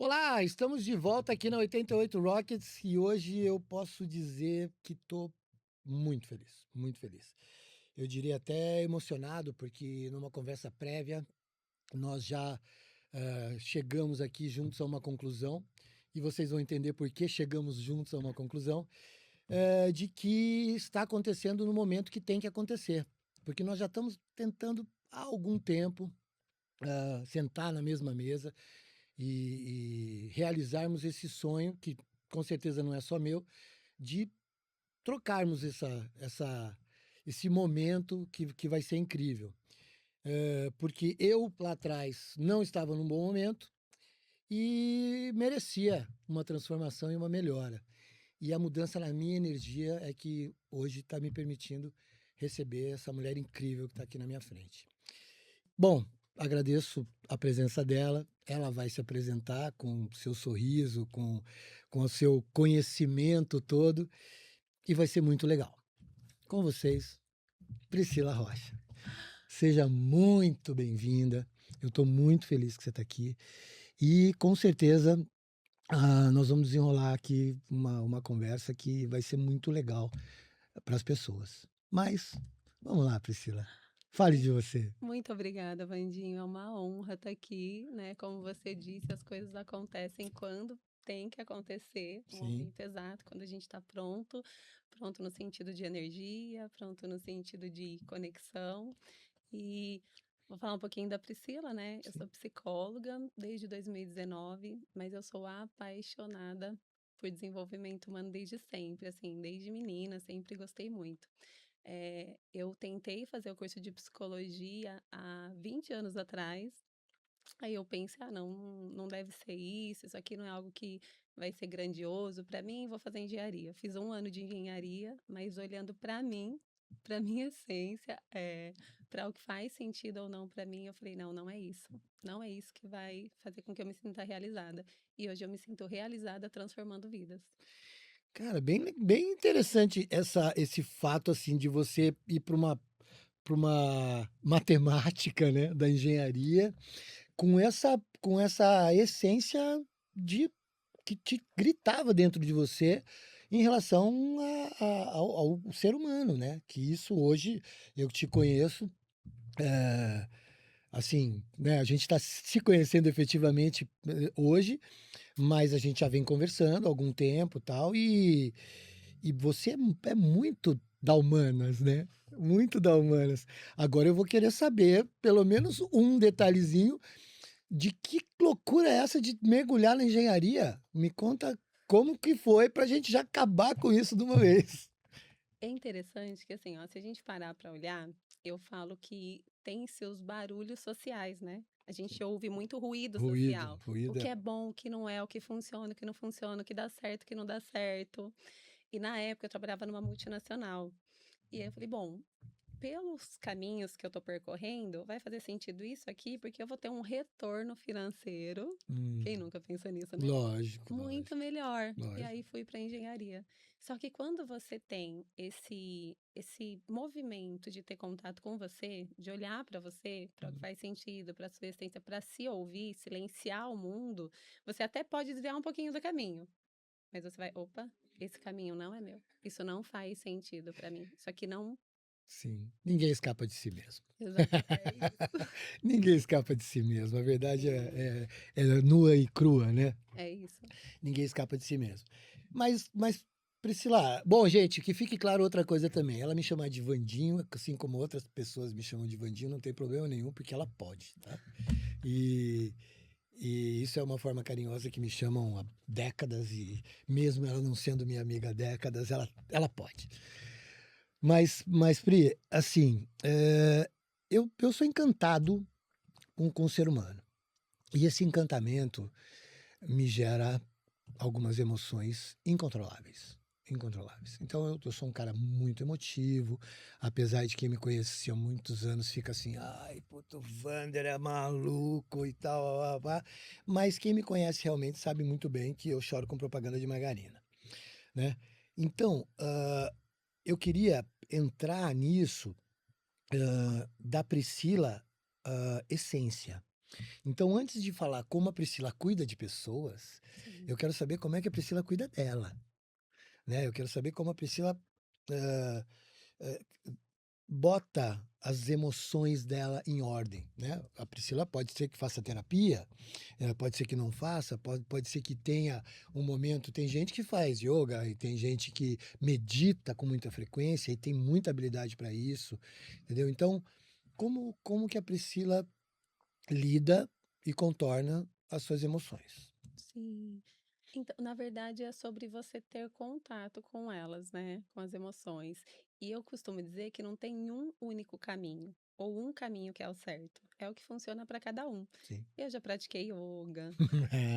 Olá, estamos de volta aqui na 88 Rockets e hoje eu posso dizer que estou muito feliz, muito feliz. Eu diria até emocionado, porque numa conversa prévia nós já chegamos aqui juntos a uma conclusão, e vocês vão entender por que chegamos juntos a uma conclusão, de que está acontecendo no momento que tem que acontecer. Porque nós já estamos tentando há algum tempo sentar na mesma mesa e realizarmos esse sonho, que com certeza não é só meu, de trocarmos esse momento que vai ser incrível. Porque eu lá atrás não estava num bom momento e merecia uma transformação e uma melhora. E a mudança na minha energia é que hoje está me permitindo receber essa mulher incrível que está aqui na minha frente. Bom, agradeço a presença dela. Ela vai se apresentar com seu sorriso, com o seu conhecimento todo, e vai ser muito legal. Com vocês, Priscila Rocha. Seja muito bem-vinda. Eu estou muito feliz que você está aqui. E com certeza nós vamos desenrolar aqui uma conversa que vai ser muito legal para as pessoas. Mas vamos lá, Priscila. Fale de você. Muito obrigada, Vandinho. É uma honra estar aqui, né? Como você disse, as coisas acontecem quando tem que acontecer, o Sim. momento exato, quando a gente está pronto, pronto no sentido de energia, pronto no sentido de conexão. E vou falar um pouquinho da Priscila, né? Eu Sim. sou psicóloga desde 2019, mas eu sou apaixonada por desenvolvimento humano desde sempre, assim, desde menina, sempre gostei muito. Eu tentei fazer o curso de psicologia há 20 anos atrás. Aí eu pensei, ah, não, não deve ser isso aqui não é algo que vai ser grandioso para mim, vou fazer engenharia. Fiz um ano de engenharia, mas olhando para mim, para minha essência, para o que faz sentido ou não para mim, eu falei, não, não é isso. Não é isso que vai fazer com que eu me sinta realizada. E hoje eu me sinto realizada transformando vidas. Cara, bem interessante esse fato, assim, de você ir para uma matemática, né, da engenharia, com essa essência de que te gritava dentro de você em relação ao ser humano, né? Que isso hoje eu te conheço, eh, assim, né? A gente está se conhecendo efetivamente hoje, mas a gente já vem conversando há algum tempo, tal, e você é muito da humanas, né? Muito da humanas. Agora eu vou querer saber pelo menos um detalhezinho de que loucura é essa de mergulhar na engenharia. Me conta como que foi para a gente já acabar com isso de uma vez. É interessante que, assim, ó, se a gente parar para olhar, eu falo que tem seus barulhos sociais, né? A gente ouve muito ruído Ruído, social. O ruído que é é bom, o que não é, o que funciona, o que não funciona, o que dá certo, o que não dá certo. E na época eu trabalhava numa multinacional. E aí eu falei, bom, pelos caminhos que eu tô percorrendo, vai fazer sentido isso aqui, porque eu vou ter um retorno financeiro. hum, Quem nunca pensa nisso, né? lógico, Muito lógico, melhor. E lógico. aí fui para engenharia. Só que quando você tem esse movimento de ter contato com você, de olhar para o que faz sentido, para sua essência, para se ouvir, silenciar o mundo, você até pode desviar um pouquinho do caminho, mas você vai, opa, esse caminho não é meu. Isso não faz sentido para mim. Isso aqui não. Sim, ninguém escapa de si mesmo. Exato, é isso. Ninguém escapa de si mesmo. A verdade Sim, é nua e crua, né? é isso. Ninguém escapa de si mesmo. Mas, Priscila, bom, gente, que fique claro outra coisa também. Ela me chama de Vandinho, assim como outras pessoas me chamam de Vandinho, não tem problema nenhum, porque ela pode, tá? E, e isso é uma forma carinhosa que me chamam há décadas, e mesmo ela não sendo minha amiga há décadas, ela pode. Mas Pri, assim, eu sou encantado com o ser humano. E esse encantamento me gera algumas emoções incontroláveis. Incontroláveis. Então eu sou um cara muito emotivo, apesar de quem me conhece há muitos anos fica assim, ai, puto, o Vander é maluco e tal, blá, blá, blá. Mas quem me conhece realmente sabe muito bem que eu choro com propaganda de margarina, né? Então, eu queria entrar nisso, da Priscila, essência. Então, antes de falar como a Priscila cuida de pessoas, Sim. eu quero saber como é que a Priscila cuida dela, né? Eu quero saber como a Priscila ah, eh, bota as emoções dela em ordem, né? A Priscila pode ser que faça terapia, pode ser que não faça, pode ser que tenha um momento. Tem gente que faz yoga e tem gente que medita com muita frequência e tem muita habilidade para isso, entendeu? Então, como que a Priscila lida e contorna as suas emoções? Sim. Então, na verdade, é sobre você ter contato com elas, né, com as emoções. E eu costumo dizer que não tem um único caminho, ou um caminho que é o certo. É o que funciona para cada um. Sim. Eu já pratiquei yoga,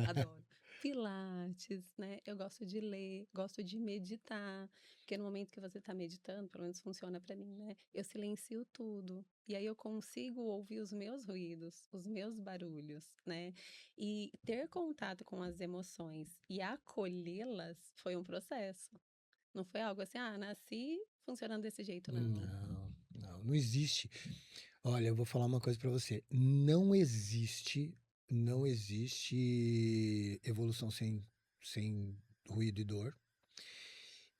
adoro. Pilates, né? Eu gosto de ler, gosto de meditar, porque no momento que você está meditando, pelo menos funciona para mim, né? Eu silencio tudo. E aí eu consigo ouvir os meus ruídos, os meus barulhos, né? E ter contato com as emoções e acolhê-las foi um processo. Não foi algo assim, ah, nasci funcionando desse jeito, não. Não existe. Olha, eu vou falar uma coisa para você. Não existe evolução sem ruído e dor.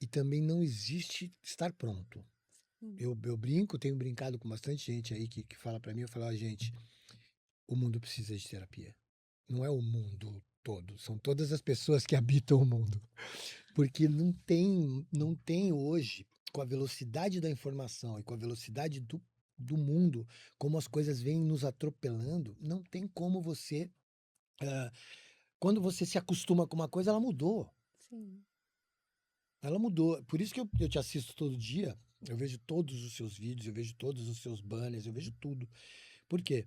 E também não existe estar pronto. Sim, Eu brinco, tenho brincado com bastante gente aí que fala para mim, eu falo, gente, o mundo precisa de terapia. Não é o mundo todo, são todas as pessoas que habitam o mundo. Porque não tem hoje, com a velocidade da informação e com a velocidade do mundo, como as coisas vêm nos atropelando, não tem como você. ah, Quando você se acostuma com uma coisa, ela mudou. sim, Ela mudou. Por isso que eu te assisto todo dia. Eu vejo todos os seus vídeos, eu vejo todos os seus banners, eu vejo tudo. Por quê?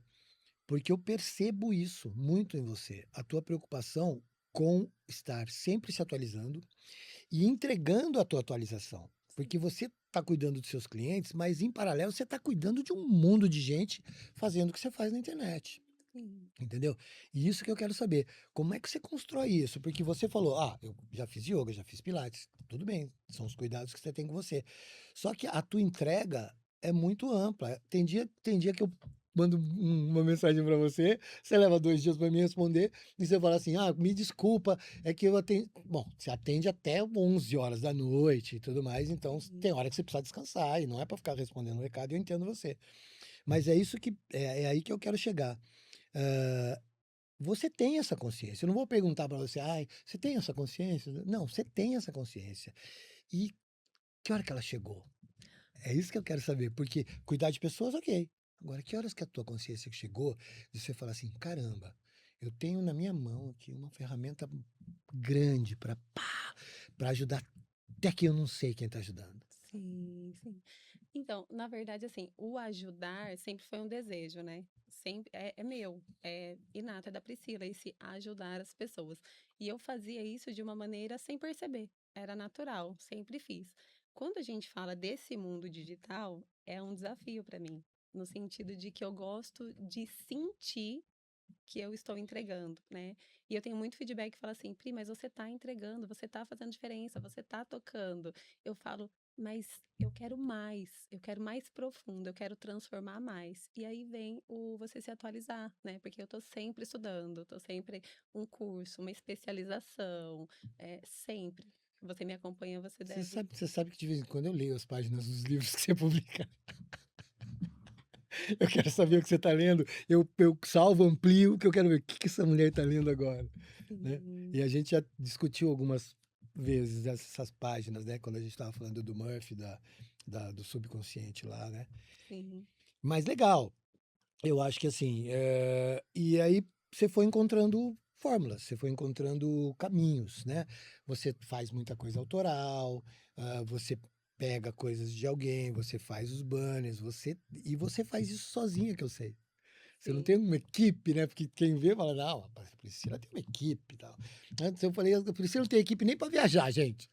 Porque eu percebo isso muito em você. A tua preocupação com estar sempre se atualizando e entregando a tua atualização. sim, Porque você está cuidando dos seus clientes, mas em paralelo você está cuidando de um mundo de gente fazendo o que você faz na internet. sim, Entendeu? E isso que eu quero saber. Como é que você constrói isso? Porque você falou, eu já fiz yoga, já fiz pilates. Tudo bem, são os cuidados que você tem com você. Só que a tua entrega é muito ampla. Tem dia que eu mando uma mensagem para você, você leva 2 dias para me responder, e você fala assim, me desculpa, é que eu atendo... Bom, você atende até 11 horas da noite e tudo mais, então sim, tem hora que você precisa descansar, e não é para ficar respondendo o recado, eu entendo você. Mas é isso que... É aí que eu quero chegar. Ah, Você tem essa consciência. Eu não vou perguntar para você, você tem essa consciência? Não, você tem essa consciência. E que hora que ela chegou? É isso que eu quero saber, porque cuidar de pessoas, ok. Agora, que horas que a tua consciência chegou de você falar assim, caramba, eu tenho na minha mão aqui uma ferramenta grande para ajudar até que eu não sei quem está ajudando. sim, sim. Então, na verdade, assim, o ajudar sempre foi um desejo, né? Sempre é meu, é inato, é da Priscila, esse ajudar as pessoas. E eu fazia isso de uma maneira sem perceber, era natural, sempre fiz. Quando a gente fala desse mundo digital, é um desafio para mim, no sentido de que eu gosto de sentir que eu estou entregando, né? E eu tenho muito feedback que fala assim, Pri, mas você está entregando, você está fazendo diferença, você está tocando. Eu falo, mas eu quero mais profundo, eu quero transformar mais. E aí vem o você se atualizar, né? Porque eu estou sempre estudando, estou sempre um curso, uma especialização, sempre. Você me acompanha, você Você deve. sabe, você sabe que de vez em quando eu leio as páginas dos livros que você publica. Eu quero saber o que você está lendo. Eu salvo, amplio, que eu quero ver o que essa mulher está lendo agora, né? Sim, E a gente já discutiu algumas vezes essas páginas, né? Quando a gente estava falando do Murphy, do subconsciente lá, né? sim, Mas legal. Eu acho que assim, e aí você foi encontrando fórmulas, você foi encontrando caminhos, né? Você faz muita coisa autoral, você pega coisas de alguém, você faz os banners, você faz isso sozinha, que eu sei. Você não tem sim, uma equipe, né? Porque quem vê fala, não, a Priscila tem uma equipe e tal. Antes eu falei, a Priscila não tem equipe nem para viajar, gente.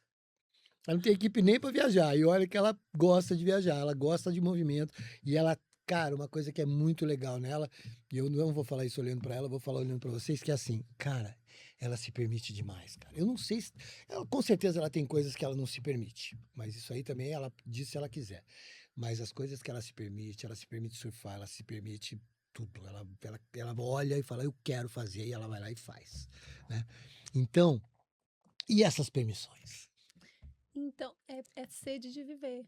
Ela não tem equipe nem para viajar. E olha que ela gosta de viajar, ela gosta de movimento. E ela, cara, uma coisa que é muito legal nela, e eu não vou falar isso olhando para ela, vou falar olhando para vocês, que é assim, cara, ela se permite demais, cara. Eu não sei se. Com certeza ela tem coisas que ela não se permite. Mas isso aí também ela diz se ela quiser. Mas as coisas que ela se permite surfar, ela se permite. tudo. Ela olha e fala, eu quero fazer, e ela vai lá e faz, né? Então, e essas permissões? Então, é sede de viver.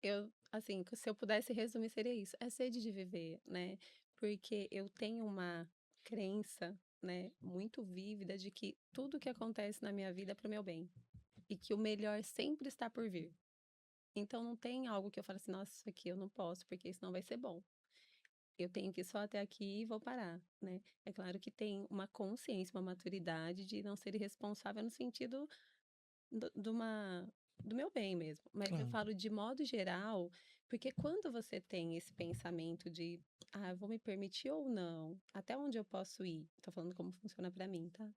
Eu, assim, se eu pudesse resumir, seria isso: é sede de viver, né? Porque eu tenho uma crença, né, muito vívida de que tudo que acontece na minha vida é para o meu bem e que o melhor sempre está por vir. Então não tem algo que eu falo assim, nossa, isso aqui eu não posso, porque isso não vai ser bom. Eu tenho que ir só até aqui e vou parar, né? É claro que tem uma consciência, uma maturidade de não ser irresponsável no sentido de uma do meu bem mesmo, mas eu Claro. falo de modo geral, porque quando você tem esse pensamento de: "Ah, eu vou me permitir ou não? Até onde eu posso ir?", tô falando como funciona pra mim, tá?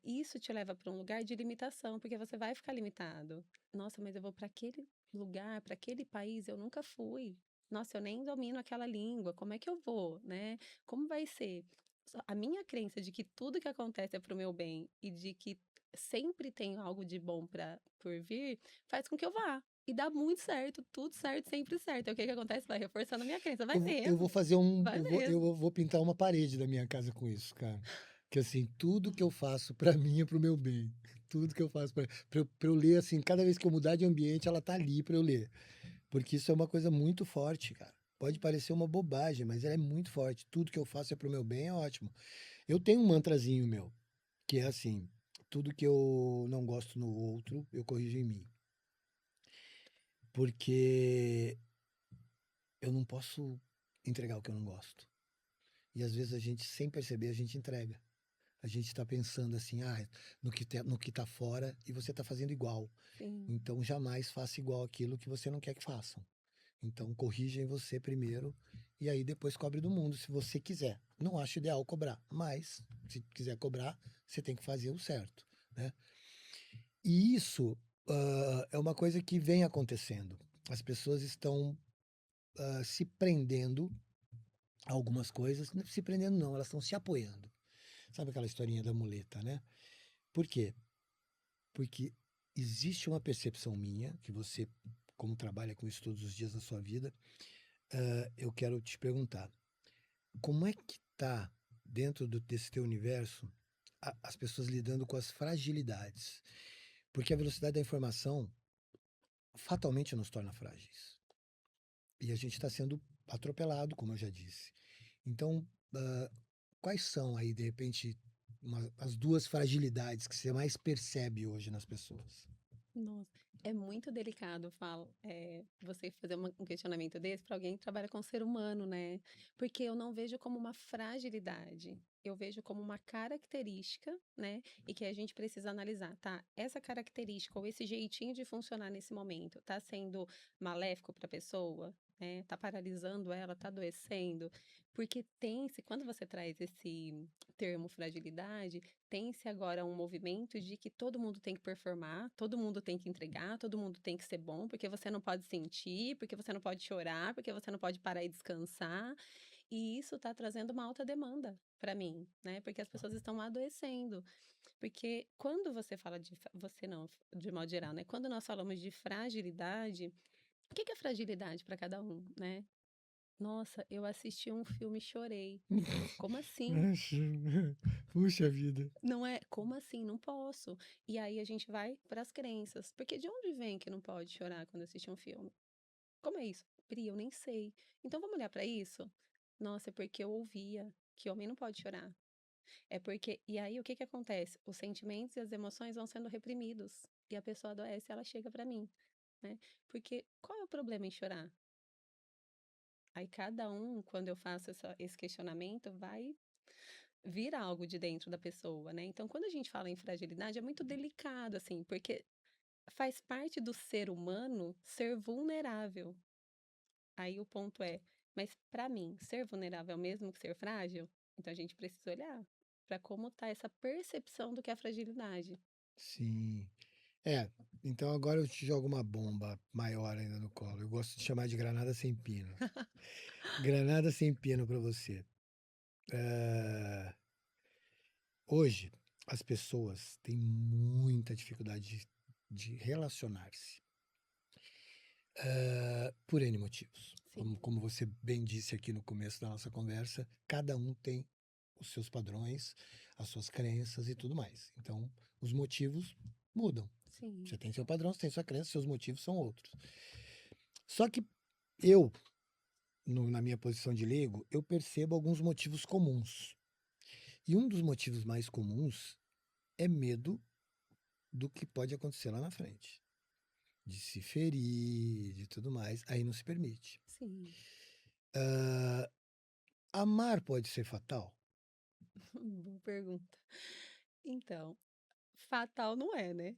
Isso te leva para um lugar de limitação, porque você vai ficar limitado. "Nossa, mas eu vou para aquele lugar, para aquele país, eu nunca fui. Nossa, eu nem domino aquela língua, como é que eu vou, né? Como vai ser?". A minha crença de que tudo que acontece é para o meu bem e de que sempre tem algo de bom para por vir, faz com que eu vá. E dá muito certo, tudo certo, sempre certo. Aí o que que acontece? Vai reforçando a minha crença, vai Eu vou mesmo, fazer vai mesmo. eu vou pintar uma parede da minha casa com isso, cara. Que assim, tudo que eu faço pra mim é pro meu bem. Tudo que eu faço pra eu ler, assim, cada vez que eu mudar de ambiente, ela tá ali pra eu ler. Porque isso é uma coisa muito forte, cara. Pode parecer uma bobagem, mas ela é muito forte. Tudo que eu faço é pro meu bem, é ótimo. Eu tenho um mantrazinho meu, que é assim: tudo que eu não gosto no outro, eu corrijo em mim. Porque eu não posso entregar o que eu não gosto. E às vezes a gente, sem perceber, a gente entrega. A gente está pensando assim, no que tá fora e você está fazendo igual. Sim. Então jamais faça igual aquilo que você não quer que façam. Então corrija em você primeiro e aí depois cobre do mundo, se você quiser. Não acho ideal cobrar, mas se quiser cobrar, você tem que fazer o certo, né? E isso é uma coisa que vem acontecendo. As pessoas estão se prendendo a algumas coisas, não se prendendo não, elas estão se apoiando. Sabe aquela historinha da muleta, né? Por quê? Porque existe uma percepção minha, que você, como trabalha com isso todos os dias da sua vida, eu quero te perguntar, como é que tá dentro desse teu universo as pessoas lidando com as fragilidades? Porque a velocidade da informação fatalmente nos torna frágeis. E a gente está sendo atropelado, como eu já disse. Então, quais são aí, de repente, as duas fragilidades que você mais percebe hoje nas pessoas? Nossa, é muito delicado, eu falo, você fazer um questionamento desse para alguém que trabalha com ser humano, né? Porque eu não vejo como uma fragilidade, eu vejo como uma característica, né? E que a gente precisa analisar, tá? Essa característica ou esse jeitinho de funcionar nesse momento tá sendo maléfico para a pessoa, né? Tá paralisando ela, tá adoecendo? Porque tem-se, quando você traz esse termo fragilidade, tem-se agora um movimento de que todo mundo tem que performar, todo mundo tem que entregar, todo mundo tem que ser bom, porque você não pode sentir, porque você não pode chorar, porque você não pode parar e descansar. E isso está trazendo uma alta demanda para mim, né? Porque as pessoas estão adoecendo. Porque quando você fala de, você não, de modo geral, né? Quando nós falamos de fragilidade, o que que é fragilidade para cada um, né? Nossa, eu assisti um filme e chorei. Como assim? Puxa vida. Não é, como assim? Não posso. E aí a gente vai para as crenças. Porque de onde vem que não pode chorar quando assiste um filme? Como é isso? Pri, eu nem sei. Então vamos olhar para isso? Nossa, é porque eu ouvia que homem não pode chorar. É porque. E aí o que que acontece? Os sentimentos e as emoções vão sendo reprimidos. E a pessoa adoece, ela chega para mim, né? Porque qual é o problema em chorar? Aí cada um, quando eu faço esse questionamento, vai vir algo de dentro da pessoa, né? Então, quando a gente fala em fragilidade, é muito delicado, assim, porque faz parte do ser humano ser vulnerável. Aí o ponto é, mas para mim, ser vulnerável é o mesmo que ser frágil? Então a gente precisa olhar para como tá essa percepção do que é fragilidade. Sim. É, então agora eu te jogo uma bomba maior ainda no colo. Eu gosto de chamar de granada sem pino. Granada sem pino para você. Eh, Hoje, as pessoas têm muita dificuldade de relacionar-se, por N motivos. Sim, Como você bem disse aqui no começo da nossa conversa, cada um tem os seus padrões, as suas crenças e tudo mais. Então, os motivos mudam. sim. Você tem seu padrão, você tem sua crença, seus motivos são outros. Só que eu, na minha posição de leigo, eu percebo alguns motivos comuns. E um dos motivos mais comuns é medo do que pode acontecer lá na frente. De se ferir, de tudo mais. Aí não se permite. Sim. Amar pode ser fatal? Boa pergunta. Então, fatal não é, né?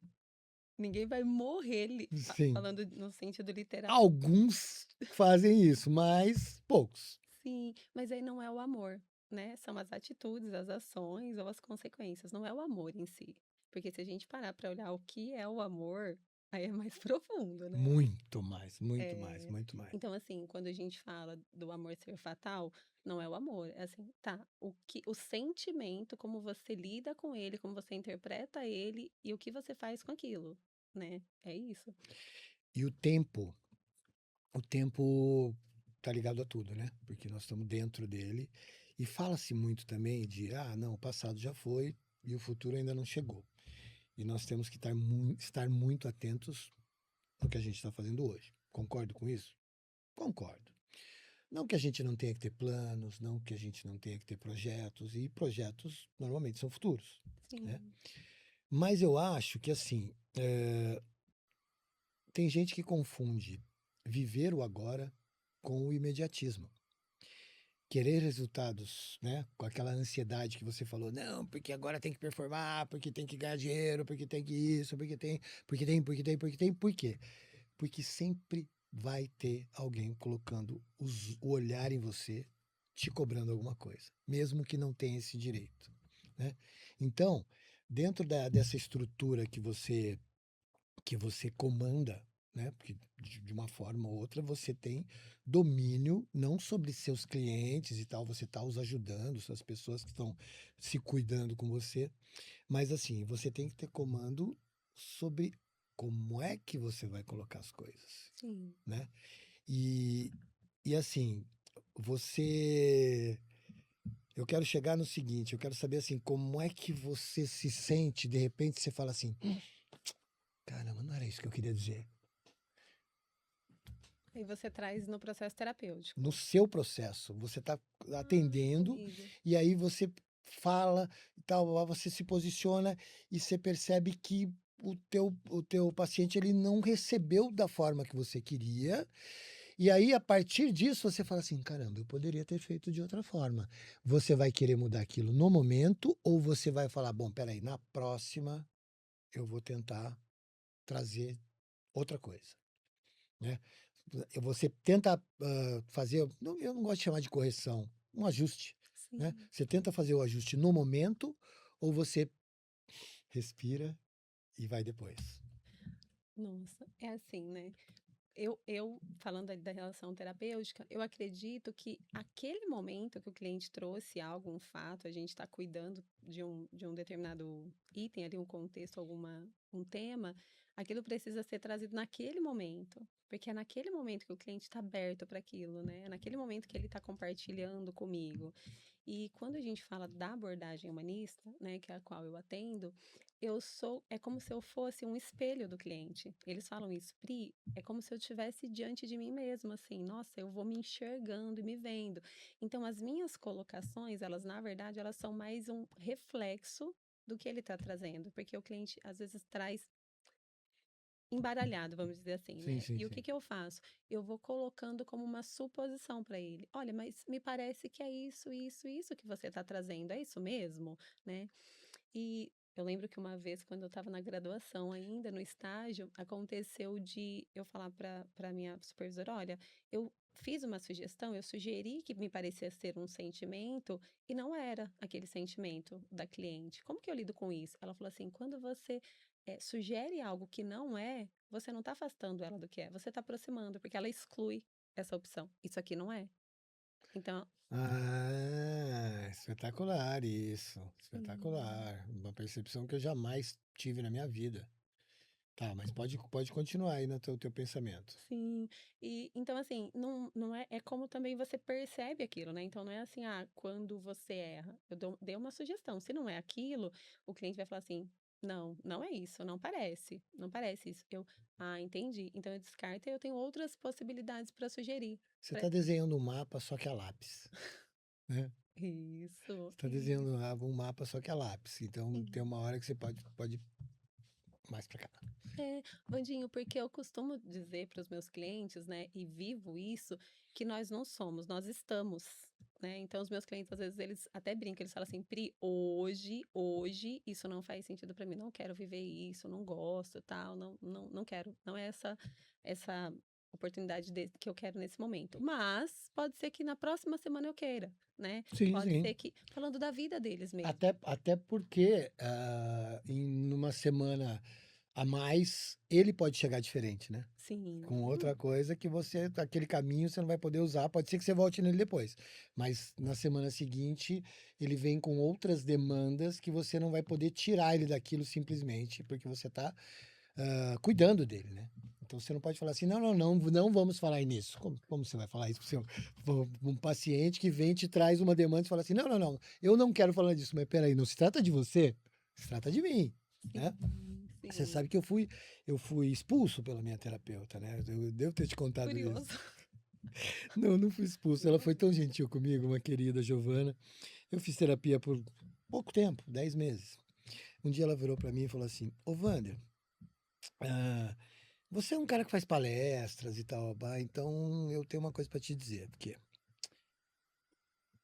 Ninguém vai morrer Sim. falando no sentido literal. Alguns fazem isso, mas poucos. Sim, mas aí não é o amor, né? São as atitudes, as ações ou as consequências, não é o amor em si. Porque se a gente parar para olhar o que é o amor, aí é mais profundo, né? Muito mais, muito mais, É, muito mais. então, assim, quando a gente fala do amor ser fatal, não é o amor, é assim, tá, o sentimento, como você lida com ele, como você interpreta ele e o que você faz com aquilo, né? É isso. E o tempo tá ligado a tudo, né? Porque nós estamos dentro dele. E fala-se muito também de, ah, não, o passado já foi e o futuro ainda não chegou. E nós temos que estar muito atentos no que a gente está fazendo hoje. Concordo com isso? Concordo. Não que a gente não tenha que ter planos, não que a gente não tenha que ter projetos, e projetos normalmente são futuros, né? Sim, Mas eu acho que, assim, tem gente que confunde viver o agora com o imediatismo. Querer resultados, né? Com aquela ansiedade que você falou, não, porque agora tem que performar, porque tem que ganhar dinheiro, porque tem que isso, por quê? Porque sempre vai ter alguém colocando o olhar em você, te cobrando alguma coisa, mesmo que não tenha esse direito, né? Então, dentro dessa estrutura que você comanda, né? Porque de uma forma ou outra você tem domínio não sobre seus clientes e tal, você está os ajudando, as pessoas que estão se cuidando com você, mas assim, você tem que ter comando sobre como é que você vai colocar as coisas, sim. né? E, e assim, você. Eu quero chegar no seguinte, eu quero saber assim, como é que você se sente, de repente você fala assim, caramba, não era isso que eu queria dizer. Aí você traz no processo No terapêutico. seu processo, você está atendendo Comigo. e aí você fala e tal, aí você se posiciona e você percebe que o teu paciente ele não recebeu da forma que você queria. E aí, a partir disso, você fala assim: caramba, eu poderia ter feito de outra forma. Você vai querer mudar aquilo no momento, ou você vai falar: bom, peraí, na próxima eu vou tentar trazer outra coisa, né? Você tenta fazer, eu não gosto de chamar de correção, um ajuste, né? Sim. Você tenta fazer o ajuste no momento, ou você respira e vai depois. Nossa, é assim, né? Eu falando ali da relação terapêutica, eu acredito que aquele momento que o cliente trouxe algo, um fato, a gente está cuidando de um determinado item ali, um contexto, um tema, aquilo precisa ser trazido naquele momento, porque é naquele momento que o cliente está aberto para aquilo, né? É naquele momento que ele está compartilhando comigo. E quando a gente fala da abordagem humanista, né, que é a qual eu atendo, é como se eu fosse um espelho do cliente. Eles falam isso, Pri, é como se eu estivesse diante de mim mesma, assim, nossa, eu vou me enxergando e me vendo. Então, as minhas colocações, elas, na verdade, elas são mais um reflexo do que ele está trazendo, porque o cliente às vezes traz embaralhado, vamos dizer assim, Sim, né? sim, E o sim. que que eu faço? Eu vou colocando como uma suposição para ele. Olha, mas me parece que é isso que você está trazendo. É isso mesmo, né? E eu lembro que uma vez, quando eu estava na graduação ainda, no estágio, aconteceu de eu falar para minha supervisora, olha, eu fiz uma sugestão, eu sugeri que me parecia ser um sentimento e não era aquele sentimento da cliente. Como que eu lido com isso? Ela falou assim, quando você sugere algo que não é, você não está afastando ela do que é, você está aproximando, porque ela exclui essa opção. Isso aqui não é. Então, Ah, espetacular isso, sim. espetacular. Uma percepção que eu jamais tive na minha vida. Tá, mas pode continuar aí no teu pensamento. Sim, e então assim, não é como também você percebe aquilo, né, então não é assim: "Ah, quando você erra", eu dei uma sugestão, se não é aquilo, o cliente vai falar assim: "Não, não é isso, não parece isso". "Ah, entendi", então eu descarto e eu tenho outras possibilidades para sugerir, Você pra está desenhando um mapa só que a lápis, né? isso, Você está desenhando um mapa só que a lápis. Então tem isso. uma hora que você pode ir mais para cá. É, Vandinho, porque eu costumo dizer para os meus clientes, né, e vivo isso, que nós não somos, nós estamos, né? Então, os meus clientes, às vezes, eles até brincam, eles falam assim, Pri, hoje, isso não faz sentido para mim, não quero viver isso, não gosto, tal, não quero, não é essa oportunidade que eu quero nesse momento. Mas pode ser que na próxima semana eu queira, né? Sim, Pode sim. ser que, falando da vida deles mesmo. Até porque em uma semana a mais, ele pode chegar diferente, né? Sim, Com outra coisa que aquele caminho você não vai poder usar. Pode ser que você volte nele depois. Mas na semana seguinte, ele vem com outras demandas que você não vai poder tirar ele daquilo simplesmente, porque você está cuidando dele, né? Então você não pode falar assim, não vamos falar nisso. Como você vai falar isso para um paciente que vem te traz uma demanda e fala assim, não, eu não quero falar disso, mas peraí, não se trata de você, se trata de mim, né? sim, Você sim. sabe que eu fui expulso pela minha terapeuta, né? Eu devo ter te contado isso. Curioso. Não fui expulso. Ela foi tão gentil comigo, uma querida Giovana. Eu fiz terapia por pouco tempo, 10 meses. Um dia ela virou para mim e falou assim: Ô Wander, ah, você é um cara que faz palestras e tal, então eu tenho uma coisa para te dizer, porque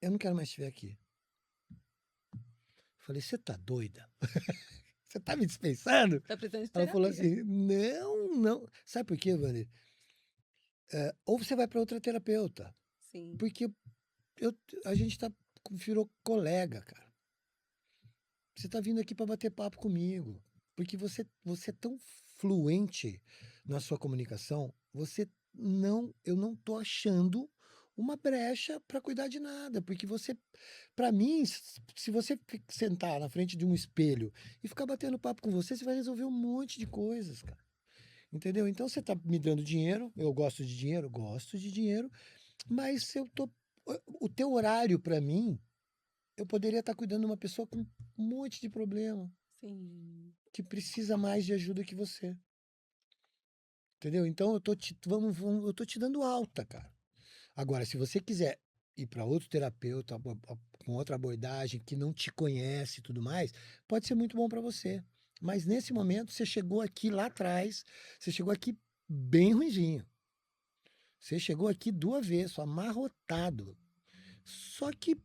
eu não quero mais te ver aqui. Eu falei: você tá doida? Você tá me dispensando? Tá precisando de Ela falou terapia. assim: não. Sabe por quê, Wander? Ou você vai para outra terapeuta, Sim, porque eu, a gente virou colega, cara. Você tá vindo aqui para bater papo comigo, porque você é tão fluente na sua comunicação, eu não tô achando uma brecha para cuidar de nada, porque para mim, se você sentar na frente de um espelho e ficar batendo papo com você, você vai resolver um monte de coisas, cara. Entendeu? Então você tá me dando dinheiro, eu gosto de dinheiro, mas o teu horário para mim, eu poderia estar cuidando de uma pessoa com um monte de problema, sim. que precisa mais de ajuda que você. Entendeu? Então eu tô te dando alta, cara. Agora, se você quiser ir para outro terapeuta com outra abordagem que não te conhece e tudo mais, pode ser muito bom para você. Mas nesse momento você chegou aqui lá atrás, você chegou aqui bem ruinzinho. Você chegou aqui do avesso, amarrotado. Só que,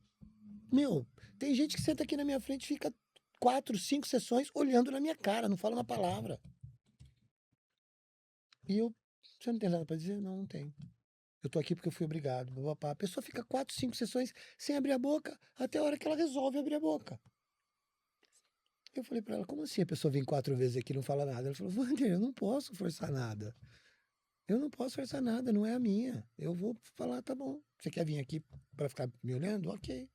meu, tem gente que senta aqui na minha frente e fica 4, 5 sessões olhando na minha cara, não fala uma palavra. E você não tem nada para dizer? Não, não tem. Eu tô aqui porque eu fui obrigado. Papá. A pessoa fica 4, 5 sessões sem abrir a boca, até a hora que ela resolve abrir a boca. Eu falei para ela, como assim a pessoa vem 4 vezes aqui e não fala nada? Ela falou, Wander, eu não posso forçar nada. Eu não posso forçar nada, não é a minha. Eu vou falar, tá bom. Você quer vir aqui para ficar me olhando? Ok.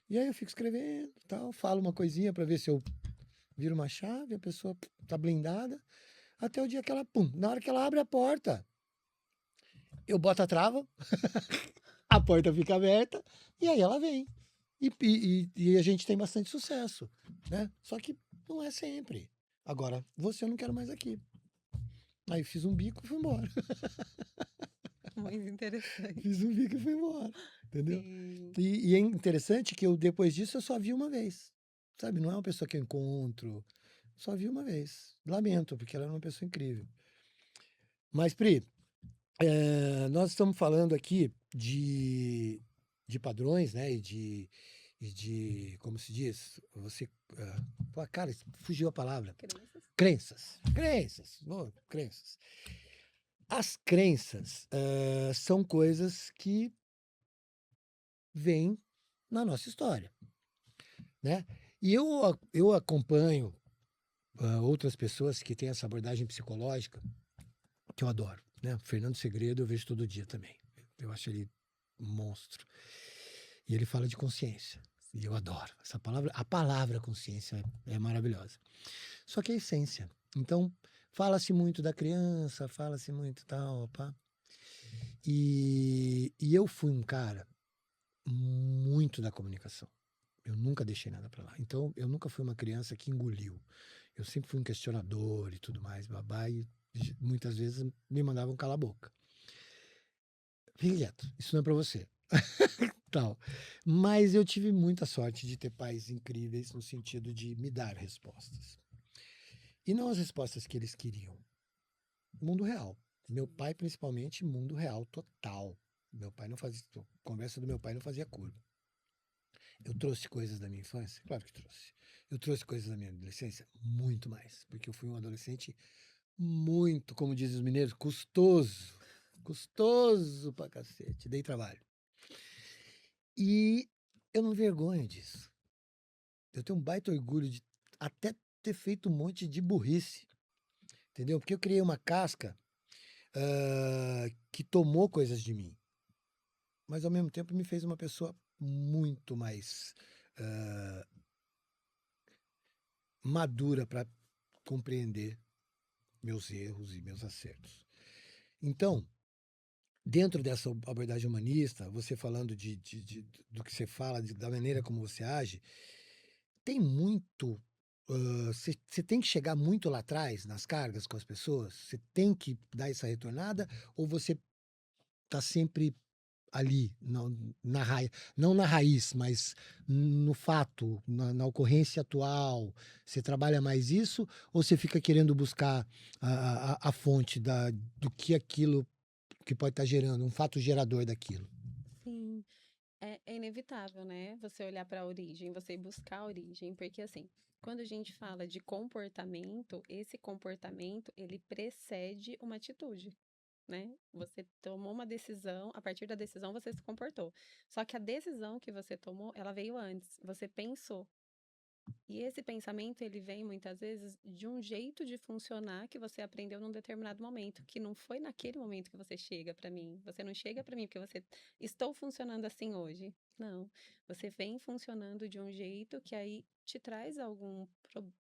E aí eu fico escrevendo, tal, falo uma coisinha para ver se eu viro uma chave, a pessoa tá blindada, até o dia que ela, pum, na hora que ela abre a porta, eu boto a trava, a porta fica aberta, e aí ela vem. E a gente tem bastante sucesso, né? Só que não é sempre. Agora, você eu não quero mais aqui. Aí fiz um bico e fui embora. Muito interessante. Fiz um bico e fui embora, entendeu? Sim. E é interessante que eu, depois disso, eu só vi uma vez. Sabe, não é uma pessoa que eu encontro. Só vi uma vez. Lamento, porque ela era uma pessoa incrível. Mas, Pri, nós estamos falando aqui de padrões, né? Como se diz? Cara, fugiu a palavra. Crenças? Crenças. As crenças são coisas que vêm na nossa história, né? E eu acompanho outras pessoas que têm essa abordagem psicológica que eu adoro, né? Fernando Segredo eu vejo todo dia também. Eu acho ele um monstro. E ele fala de consciência. E eu adoro essa palavra. A palavra consciência é maravilhosa. Só que é a essência. Então, Fala-se muito da criança, fala-se muito tal, pá. E eu fui um cara muito da comunicação. Eu nunca deixei nada pra lá. Então, eu nunca fui uma criança que engoliu. Eu sempre fui um questionador e tudo mais, babá, e muitas vezes me mandavam calar a boca. Fique quieto, isso não é pra você. Tal. Mas eu tive muita sorte de ter pais incríveis no sentido de me dar respostas. E não as respostas que eles queriam. Mundo real. Meu pai, principalmente, mundo real total. Meu pai não fazia. A conversa do meu pai não fazia curva. Eu trouxe coisas da minha infância? Claro que trouxe. Eu trouxe coisas da minha adolescência? Muito mais. Porque eu fui um adolescente muito, como dizem os mineiros, custoso. Custoso pra cacete. Dei trabalho. E eu não me envergonho disso. Eu tenho um baita orgulho de até ter feito um monte de burrice. Entendeu? Porque eu criei uma casca que tomou coisas de mim, mas ao mesmo tempo me fez uma pessoa muito mais ah, madura para compreender meus erros e meus acertos. Então, dentro dessa abordagem humanista, você falando do que você fala, da maneira como você age, tem muito. Você tem que chegar muito lá atrás, nas cargas com as pessoas? Você tem que dar essa retornada? Ou você está sempre ali, não na raiz, mas no fato, na ocorrência atual? Você trabalha mais isso ou você fica querendo buscar a fonte do que aquilo que pode estar gerando, um fato gerador daquilo? Sim. É inevitável, né, você olhar para a origem, você buscar a origem, porque assim, quando a gente fala de comportamento, esse comportamento ele precede uma atitude, né? Você tomou uma decisão, a partir da decisão você se comportou. Só que a decisão que você tomou, ela veio antes. Você pensou. E esse pensamento, ele vem muitas vezes de um jeito de funcionar que você aprendeu num determinado momento, que não foi naquele momento que você chega para mim. Você não chega para mim porque você estou funcionando assim hoje. Não, você vem funcionando de um jeito que aí te traz algum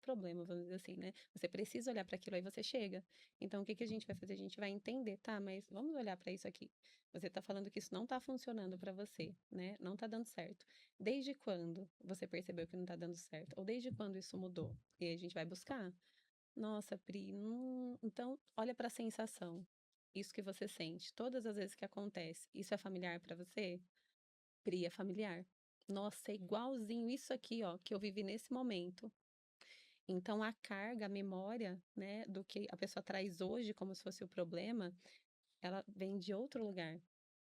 problema, vamos dizer assim, né? Você precisa olhar para aquilo aí você chega. Então, o que que a gente vai fazer? A gente vai entender, tá, mas vamos olhar para isso aqui. Você está falando que isso não está funcionando para você, né? Não está dando certo. Desde quando você percebeu que não tá dando certo? Ou desde quando isso mudou? E aí a gente vai buscar. Nossa, Pri, então olha para a sensação. Isso que você sente, todas as vezes que acontece, isso é familiar para você? Pri, é familiar. Nossa, é igualzinho isso aqui, ó, que eu vivi nesse momento. Então a carga, a memória, né, do que a pessoa traz hoje como se fosse o problema, ela vem de outro lugar.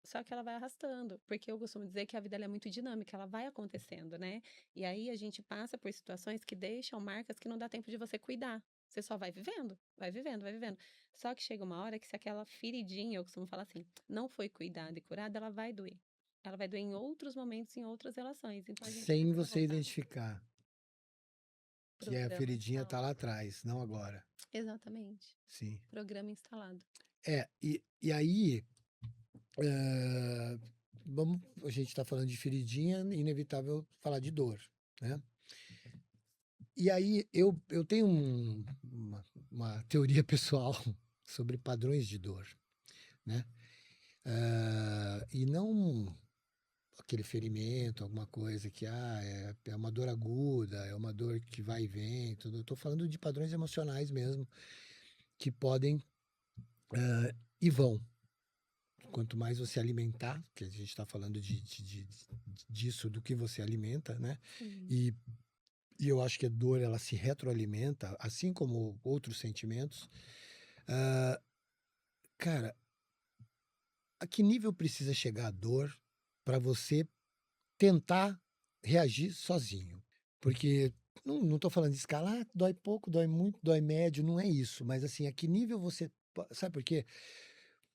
Só que ela vai arrastando, porque eu costumo dizer que a vida ela é muito dinâmica, ela vai acontecendo, né? E aí a gente passa por situações que deixam marcas que não dá tempo de você cuidar. Você só vai vivendo, vai vivendo, vai vivendo. Só que chega uma hora que se aquela feridinha, eu costumo falar assim, não foi cuidada e curada, ela vai doer. Ela vai doer em outros momentos, em outras relações. Então a gente Sem precisa você voltar. identificar que a Programa feridinha tá lá instalado. atrás, não agora. Exatamente. Sim. Programa instalado. E aí, eh, a gente está falando de feridinha, inevitável falar de dor, né? E aí eu tenho uma teoria pessoal sobre padrões de dor, né? E não aquele ferimento, alguma coisa que é uma dor aguda, é uma dor que vai e vem, tudo. Eu estou falando de padrões emocionais mesmo, que podem e vão. Quanto mais você alimentar, que a gente está falando disso, do que você alimenta, né? Sim. E, e eu acho que a dor ela se retroalimenta, assim como outros sentimentos. Ah, cara, a que nível precisa chegar a dor para você tentar reagir sozinho? Porque não estou falando de escala, dói pouco, dói muito, dói médio, não é isso. Mas assim, a que nível você. Sabe por quê?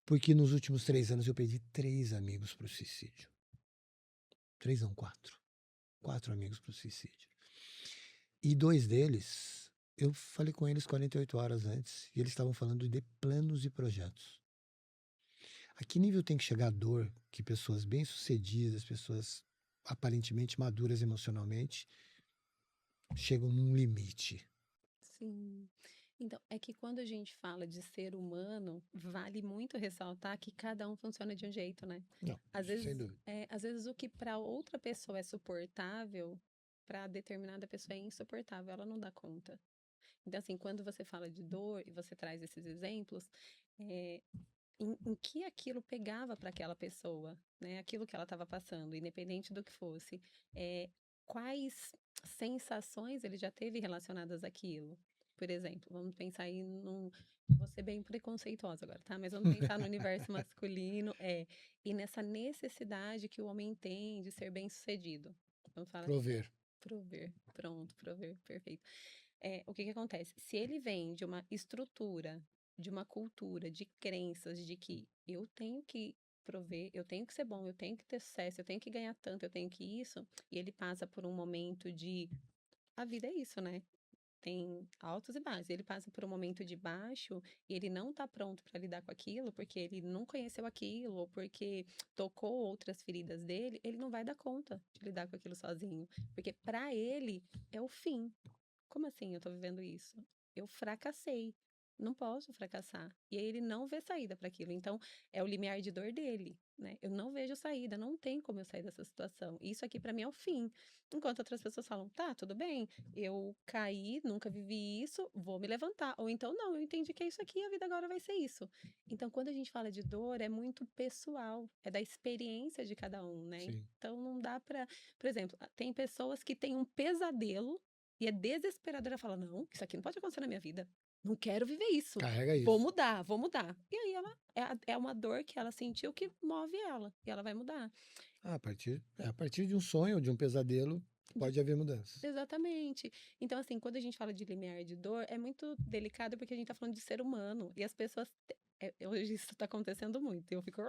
Porque nos últimos 3 anos eu perdi 3 amigos para o suicídio. 3 não, 4. 4 amigos para o suicídio. E 2 deles, eu falei com eles 48 horas antes, e eles estavam falando de planos e projetos. A que nível tem que chegar a dor que pessoas bem-sucedidas, pessoas aparentemente maduras emocionalmente, chegam num limite? Sim. Então, é que quando a gente fala de ser humano, vale muito ressaltar que cada um funciona de um jeito, né? Não, Às isso sem vezes, dúvida. às vezes o que para outra pessoa é suportável, para determinada pessoa é insuportável, ela não dá conta. Então, assim, quando você fala de dor e você traz esses exemplos, é, em que aquilo pegava para aquela pessoa, né? Aquilo que ela estava passando, independente do que fosse. Quais sensações ele já teve relacionadas àquilo? Por exemplo, vamos pensar aí num. Vou ser bem preconceituosa agora, tá? Mas vamos pensar no universo masculino, e nessa necessidade que o homem tem de ser bem-sucedido. Vamos falar assim, Prover. prover, pronto, prover, perfeito. O que que acontece? Se ele vem de uma estrutura, de uma cultura, de crenças de que eu tenho que prover, eu tenho que ser bom, eu tenho que ter sucesso, eu tenho que ganhar tanto, eu tenho que isso, e ele passa por um momento de a vida é isso, né? Tem altos e baixos. Ele passa por um momento de baixo e ele não está pronto para lidar com aquilo, porque ele não conheceu aquilo, ou porque tocou outras feridas dele, ele não vai dar conta de lidar com aquilo sozinho. Porque para ele é o fim. Como assim eu tô vivendo isso? Eu fracassei. Não posso fracassar. E aí ele não vê saída para aquilo. Então, é o limiar de dor dele, né? Eu não vejo saída, não tem como eu sair dessa situação. Isso aqui para mim é o fim. Enquanto outras pessoas falam, tá, tudo bem, eu caí, nunca vivi isso, vou me levantar. Ou então, não, eu entendi que é isso aqui, a vida agora vai ser isso. Então, quando a gente fala de dor, é muito pessoal, é da experiência de cada um, né? Sim. Então, não dá para, por exemplo, tem pessoas que têm um pesadelo e é desesperadora, ela fala: "Não, isso aqui não pode acontecer na minha vida. Não quero viver isso. Carrega Vou isso. mudar, vou mudar". E aí ela é uma dor que ela sentiu que move ela, e ela vai mudar. Ah, a partir de um sonho, de um pesadelo, De pode haver mudanças. Exatamente. Então, assim, quando a gente fala de limiar de dor, é muito delicado, porque a gente tá falando de ser humano, e as pessoas hoje isso tá acontecendo muito, e eu fico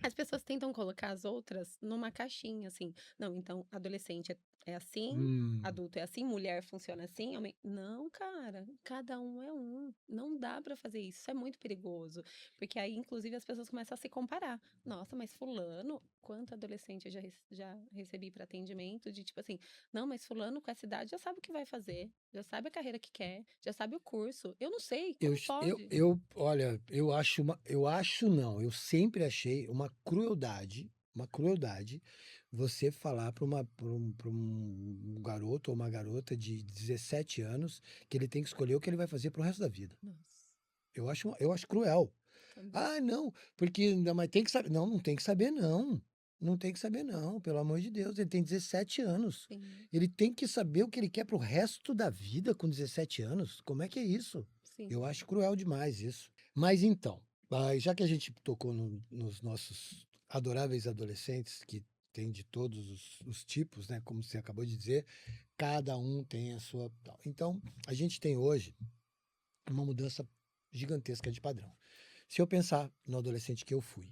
as pessoas tentam colocar as outras numa caixinha, assim. Não, então adolescente é assim, Hum, adulto é assim, mulher funciona assim, homem. Não, cara, cada um é um. Não dá pra fazer isso. Isso é muito perigoso. Porque aí, inclusive, as pessoas começam a se comparar. Nossa, mas fulano, quanto adolescente eu já recebi para atendimento de tipo assim, não, mas fulano com essa idade já sabe o que vai fazer, já sabe a carreira que quer, já sabe o curso. Eu não sei, como pode? olha, eu acho não, eu sempre achei uma crueldade você falar para um garoto ou uma garota de 17 anos que ele tem que escolher o que ele vai fazer pro resto da vida. Nossa, Eu acho cruel. também. Ah, não, porque não, mas tem que saber. Não, não tem que saber, não. Não tem que saber, não, pelo amor de Deus. Ele tem 17 anos. Sim, Ele tem que saber o que ele quer pro resto da vida com 17 anos. Como é que é isso? sim. Eu acho cruel demais isso. Mas então, já que a gente tocou nos nossos adoráveis adolescentes, que tem de todos os tipos, né? Como você acabou de dizer, cada um tem a sua. Então, a gente tem hoje uma mudança gigantesca de padrão. Se eu pensar no adolescente que eu fui,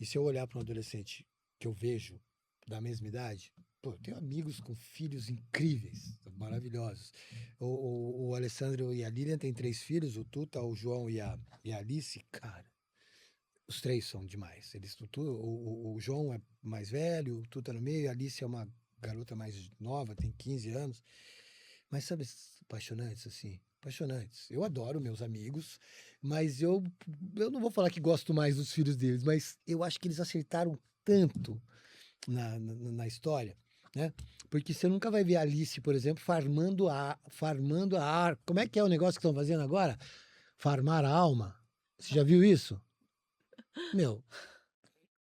e se eu olhar para um adolescente que eu vejo da mesma idade, pô, eu tenho amigos com filhos incríveis, maravilhosos. O Alessandro e a Lilian têm 3 filhos, o Tuta, o João e a Alice, cara, os 3 são demais. O João é mais velho, o Tuta no meio, a Alice é uma garota mais nova, tem 15 anos. Mas sabe, apaixonantes assim, apaixonantes. Eu adoro meus amigos, mas eu não vou falar que gosto mais dos filhos deles, mas eu acho que eles acertaram tanto na história, né? Porque você nunca vai ver a Alice, por exemplo, farmando a ar. Como é que é o negócio que estão fazendo agora? Farmar a alma. Você já viu isso? Meu,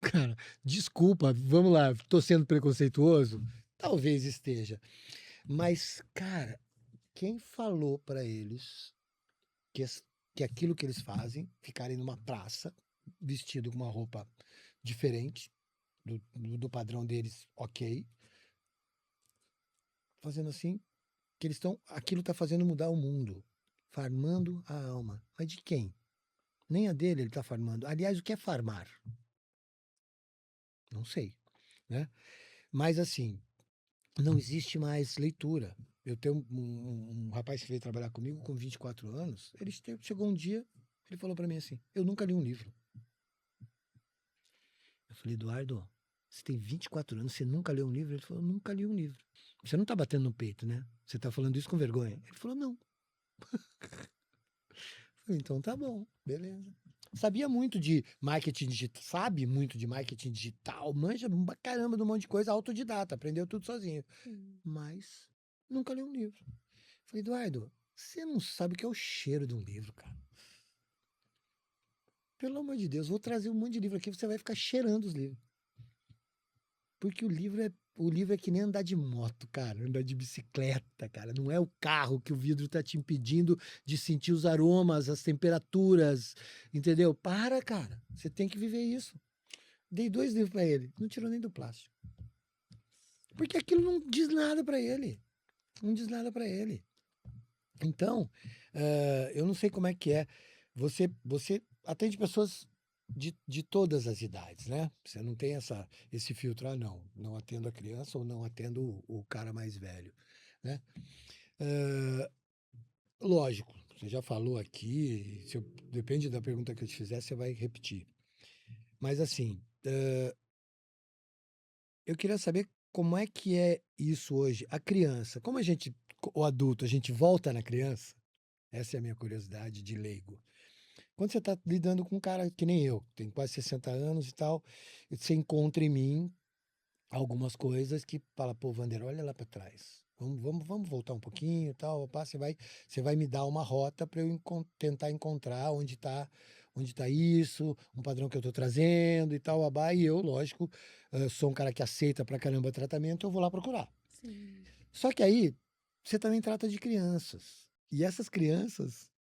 cara, desculpa, vamos lá, tô sendo preconceituoso? Talvez esteja. Mas, cara, quem falou para eles que, que aquilo que eles fazem, ficarem numa praça, vestido com uma roupa diferente do padrão deles, ok, fazendo assim, que eles estão, aquilo está fazendo mudar o mundo, farmando a alma. Mas de quem? Nem a dele ele está farmando. Aliás, o que é farmar? Não sei, né? Mas assim, não existe mais leitura. Eu tenho um rapaz que veio trabalhar comigo com 24 anos. Chegou um dia, ele falou para mim assim: Eu nunca li um livro. Eu falei: Eduardo, você tem 24 anos, você nunca leu um livro? Ele falou: Nunca li um livro. Você não tá batendo no peito, né? Você tá falando isso com vergonha? Ele falou: Não. Falei, então tá bom, beleza. Sabia muito de marketing digital, sabe muito de marketing digital, manja pra caramba de um monte de coisa, autodidata, aprendeu tudo sozinho. Sim. Mas nunca li um livro. Falei, Eduardo, você não sabe o que é o cheiro de um livro, cara. Pelo amor de Deus, vou trazer um monte de livro aqui, você vai ficar cheirando os livros. Porque o livro é que nem andar de moto, cara, andar de bicicleta, cara. Não é o carro que o vidro tá te impedindo de sentir os aromas, as temperaturas, entendeu? Para, cara. Você tem que viver isso. Dei 2 livros para ele, não tirou nem do plástico. Porque aquilo não diz nada para ele. Não diz nada para ele. Então, eu não sei como é que é. Você atende pessoas de todas as idades, né? Você não tem esse filtro, não atendo a criança ou não atendo o cara mais velho, né? Eh, Lógico, você já falou aqui, depende da pergunta que eu te fizer, você vai repetir. Mas assim, eu queria saber como é que é isso hoje. A criança, como o adulto, a gente volta na criança? Essa é a minha curiosidade de leigo. Quando você está lidando com um cara que nem eu, tem quase 60 anos e tal, e você encontra em mim algumas coisas que fala, pô, Vander, olha lá para trás. Vamos voltar um pouquinho e tal. Pá, você vai me dar uma rota para eu tentar encontrar onde tá isso, um padrão que eu estou trazendo e tal, abá. E eu, lógico, sou um cara que aceita pra caramba tratamento, eu vou lá procurar. Sim. Só que aí, você também trata de crianças. E essas crianças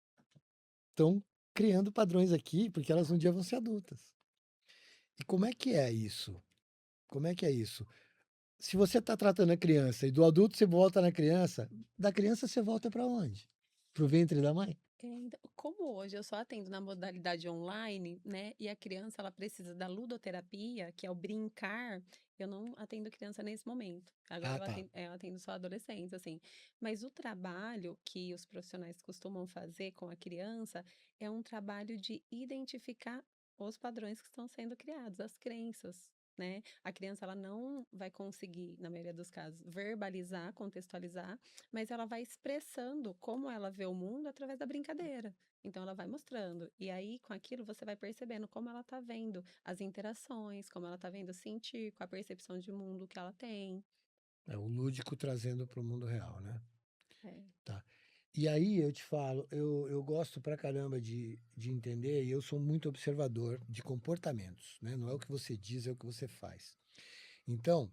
estão criando padrões aqui, porque elas um dia vão ser adultas. E como é que é isso? Como é que é isso? Se você está tratando a criança e do adulto você volta na criança, da criança você volta para onde? Para o ventre da mãe? Então, como hoje eu só atendo na modalidade online, né, e a criança ela precisa da ludoterapia, que é o brincar, eu não atendo criança nesse momento. Agora Ah, tá. eu atendo só adolescentes, assim. Mas o trabalho que os profissionais costumam fazer com a criança é um trabalho de identificar os padrões que estão sendo criados, as crenças. Né? A criança ela não vai conseguir, na maioria dos casos, verbalizar, contextualizar, mas ela vai expressando como ela vê o mundo através da brincadeira. Então ela vai mostrando. E aí, com aquilo, você vai percebendo como ela tá vendo as interações, como ela tá vendo sentir, com a percepção de mundo que ela tem. É o lúdico trazendo para o mundo real, né? É. Tá. E aí eu te falo, eu gosto pra caramba de entender e eu sou muito observador de comportamentos, né? Não é o que você diz, é o que você faz. Então,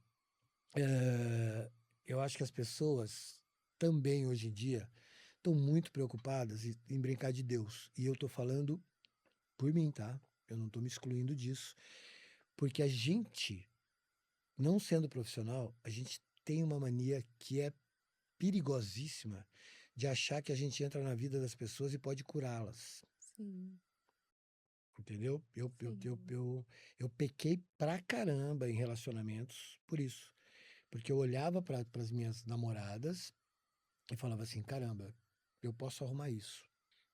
eu acho que as pessoas também hoje em dia estão muito preocupadas em brincar de Deus. E eu tô falando por mim, tá? Eu não tô me excluindo disso. Porque a gente, não sendo profissional, a gente tem uma mania que é perigosíssima de achar que a gente entra na vida das pessoas e pode curá-las. Sim, Entendeu? sim. Eu pequei pra caramba em relacionamentos por isso. Porque eu olhava para as minhas namoradas e falava assim: caramba, eu posso arrumar isso.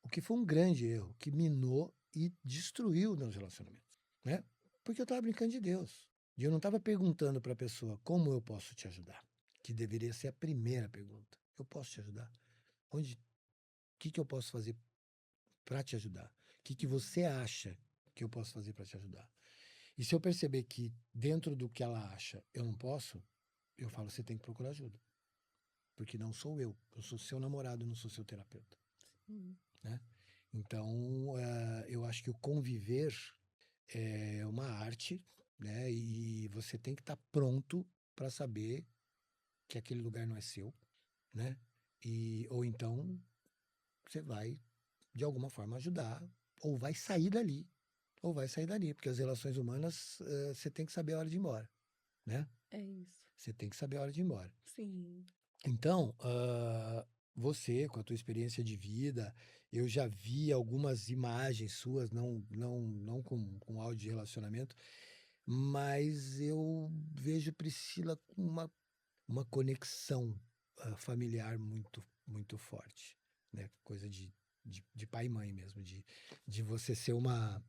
O que foi um grande erro, que minou e destruiu meus relacionamentos, né? Porque eu estava brincando de Deus. E eu não estava perguntando para a pessoa como eu posso te ajudar, que deveria ser a primeira pergunta. Eu posso te ajudar? O que que eu posso fazer para te ajudar? O que que você acha que eu posso fazer para te ajudar? E se eu perceber que dentro do que ela acha eu não posso, eu falo, você tem que procurar ajuda. Porque não sou eu sou seu namorado, não sou seu terapeuta, Hum. né? Então, eu acho que o conviver é uma arte, né? E você tem que estar pronto para saber que aquele lugar não é seu, né? Ou então você vai de alguma forma ajudar, ou vai sair dali, porque as relações humanas você tem que saber a hora de ir embora, né? É isso. Você tem que saber a hora de ir embora. Sim. Então, você, com a tua experiência de vida, eu já vi algumas imagens suas, não com áudio de relacionamento, mas eu vejo Priscila com uma conexão familiar muito, muito forte, né? Coisa de pai e mãe mesmo, de você ser uma,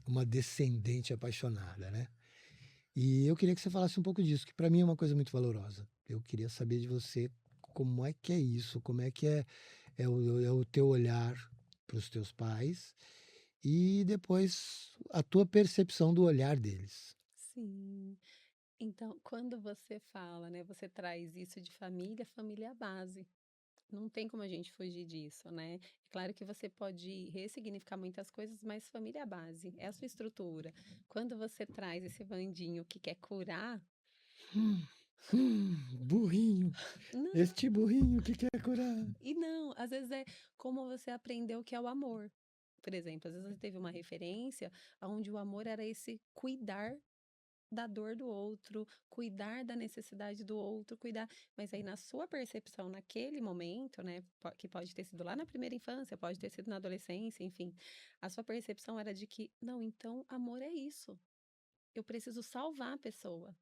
uma descendente apaixonada, né? E eu queria que você falasse um pouco disso, que para mim é uma coisa muito valorosa. Eu queria saber de você como é que é isso, como é que é o teu olhar para os teus pais e depois a tua percepção do olhar deles. Sim. Então, quando você fala, né, você traz isso de família, família é a base. Não tem como a gente fugir disso, né? É claro que você pode ressignificar muitas coisas, mas família é a base, é a sua estrutura. Quando você traz esse bandinho que quer curar, Burrinho, não, este burrinho que quer curar. e não, às vezes é como você aprendeu que é o amor. Por exemplo, às vezes você teve uma referência onde o amor era esse cuidar da dor do outro, cuidar da necessidade do outro, cuidar. Mas aí na sua percepção naquele momento, né, que pode ter sido lá na primeira infância, pode ter sido na adolescência, enfim, a sua percepção era de que, não, então amor é isso. Eu preciso salvar a pessoa.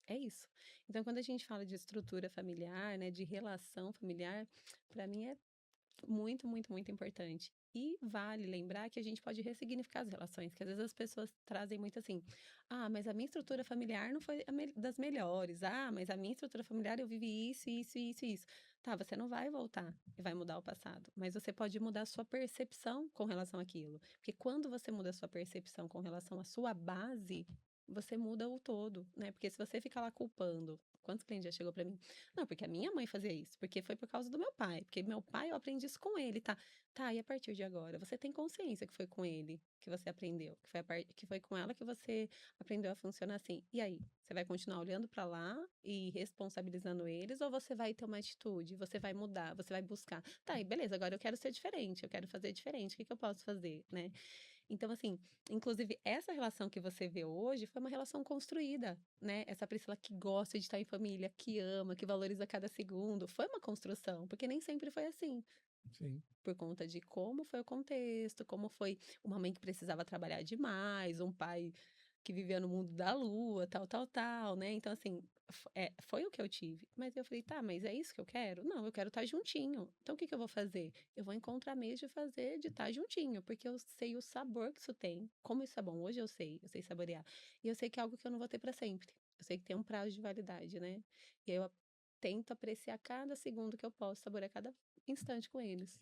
É isso. Então, quando a gente fala de estrutura familiar, né, de relação familiar, para mim é muito, muito, muito importante. E vale lembrar que a gente pode ressignificar as relações, que às vezes as pessoas trazem muito assim: ah, mas a minha estrutura familiar não foi das melhores. Ah, mas a minha estrutura familiar eu vivi isso, isso, isso, isso. Tá, você não vai voltar e vai mudar o passado, mas você pode mudar a sua percepção com relação àquilo. Porque quando você muda a sua percepção com relação à sua base, você muda o todo, né? Porque se você ficar lá culpando, quantos clientes já chegou para mim? Não, porque a minha mãe fazia isso, porque foi por causa do meu pai, porque meu pai eu aprendi isso com ele, tá? Tá, e a partir de agora, você tem consciência que foi com ele que você aprendeu, que foi, que foi com ela que você aprendeu a funcionar assim. E aí, você vai continuar olhando para lá e responsabilizando eles, ou você vai ter uma atitude, você vai mudar, você vai buscar, tá, e beleza, agora eu quero ser diferente, eu quero fazer diferente, o que que eu posso fazer, né? Então, assim, inclusive, essa relação que você vê hoje foi uma relação construída, né? Essa Priscila que gosta de estar em família, que ama, que valoriza cada segundo, foi uma construção, porque nem sempre foi assim, Sim. por conta de como foi o contexto, como foi uma mãe que precisava trabalhar demais, um pai que vivia no mundo da lua, tal, tal, tal, né? Então, assim, foi o que eu tive. Mas eu falei, tá, mas é isso que eu quero? Não, eu quero estar juntinho. Então, o que que eu vou fazer? Eu vou encontrar meios de fazer, de estar juntinho, porque eu sei o sabor que isso tem, como isso é bom. Hoje eu sei saborear. E eu sei que é algo que eu não vou ter para sempre. Eu sei que tem um prazo de validade, né? E aí eu tento apreciar cada segundo que eu posso, saborear cada instante com eles.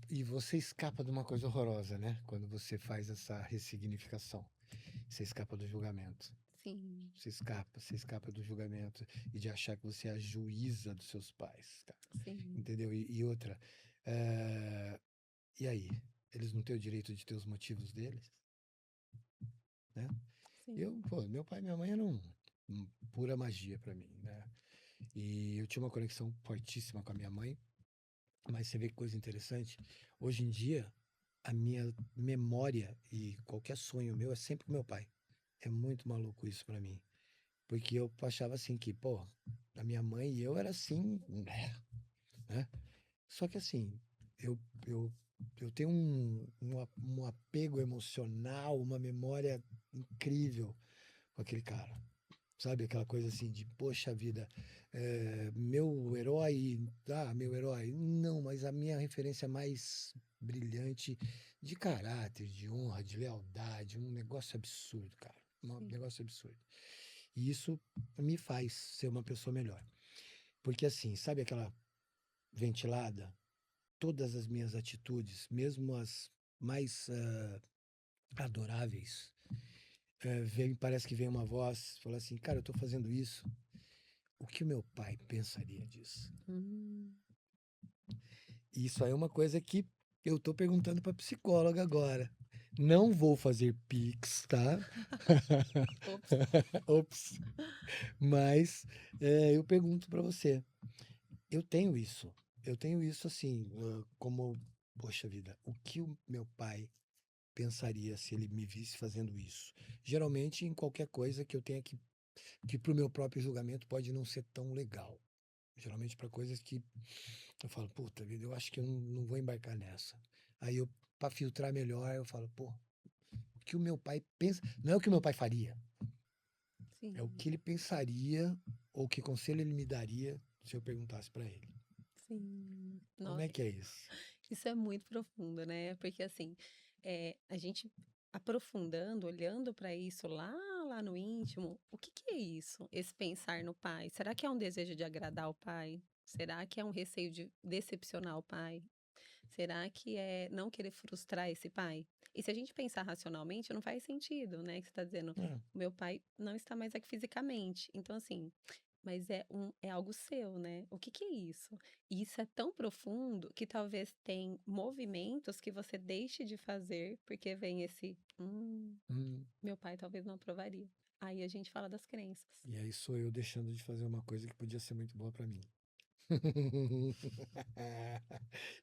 E você escapa de uma coisa horrorosa, né? Quando você faz essa ressignificação. Você escapa do julgamento. Sim, Você escapa do julgamento e de achar que você é a juíza dos seus pais, cara. sim, Entendeu? E outra, eh, e aí? Eles não têm o direito de ter os motivos deles, né? sim. Meu pai e minha mãe eram pura magia pra mim, né? E eu tinha uma conexão fortíssima com a minha mãe, mas você vê que coisa interessante. Hoje em dia, a minha memória e qualquer sonho meu é sempre com meu pai. É muito maluco isso pra mim. Porque eu achava assim que, pô, a minha mãe e eu era assim, né? Só que assim, eu, eu, eu tenho um apego emocional, uma memória incrível com aquele cara. Sabe, aquela coisa assim de, poxa vida, meu herói. Não, mas a minha referência mais brilhante de caráter, de honra, de lealdade, um negócio absurdo, cara. Um Sim, negócio absurdo. E isso me faz ser uma pessoa melhor. Porque assim, sabe aquela ventilada? Todas as minhas atitudes, mesmo as mais adoráveis, parece que vem uma voz, fala assim, cara, eu tô fazendo isso. O que o meu pai pensaria disso? hum, Isso aí é uma coisa que eu tô perguntando pra psicóloga agora. Não vou fazer pix, tá? ops, Ops. Mas eu pergunto pra você. Eu tenho isso. Eu tenho isso assim, como, poxa vida, o que o meu pai pensaria se ele me visse fazendo isso? Geralmente em qualquer coisa que eu tenha que pro meu próprio julgamento pode não ser tão legal. Geralmente para coisas que eu falo, puta vida, eu acho que eu não vou embarcar nessa. Aí eu, para filtrar melhor, eu falo, pô, o que o meu pai pensa, não é o que o meu pai faria, é o sim, que ele pensaria ou que conselho ele me daria se eu perguntasse para ele. sim. Como Nossa, é que é isso? isso é muito profundo, né? Porque assim, a gente. aprofundando, olhando para isso lá no íntimo, o que que é isso? Esse pensar no pai? Será que é um desejo de agradar o pai? Será que é um receio de decepcionar o pai? Será que é não querer frustrar esse pai? E se a gente pensar racionalmente, não faz sentido, né, que você está dizendo: É. "O meu pai não está mais aqui fisicamente". Então, assim, mas é algo seu, né. O que que é isso? E isso é tão profundo que talvez tem movimentos que você deixe de fazer, porque vem esse: Hum. meu pai talvez não aprovaria". Aí a gente fala das crenças. E aí sou eu deixando de fazer uma coisa que podia ser muito boa para mim.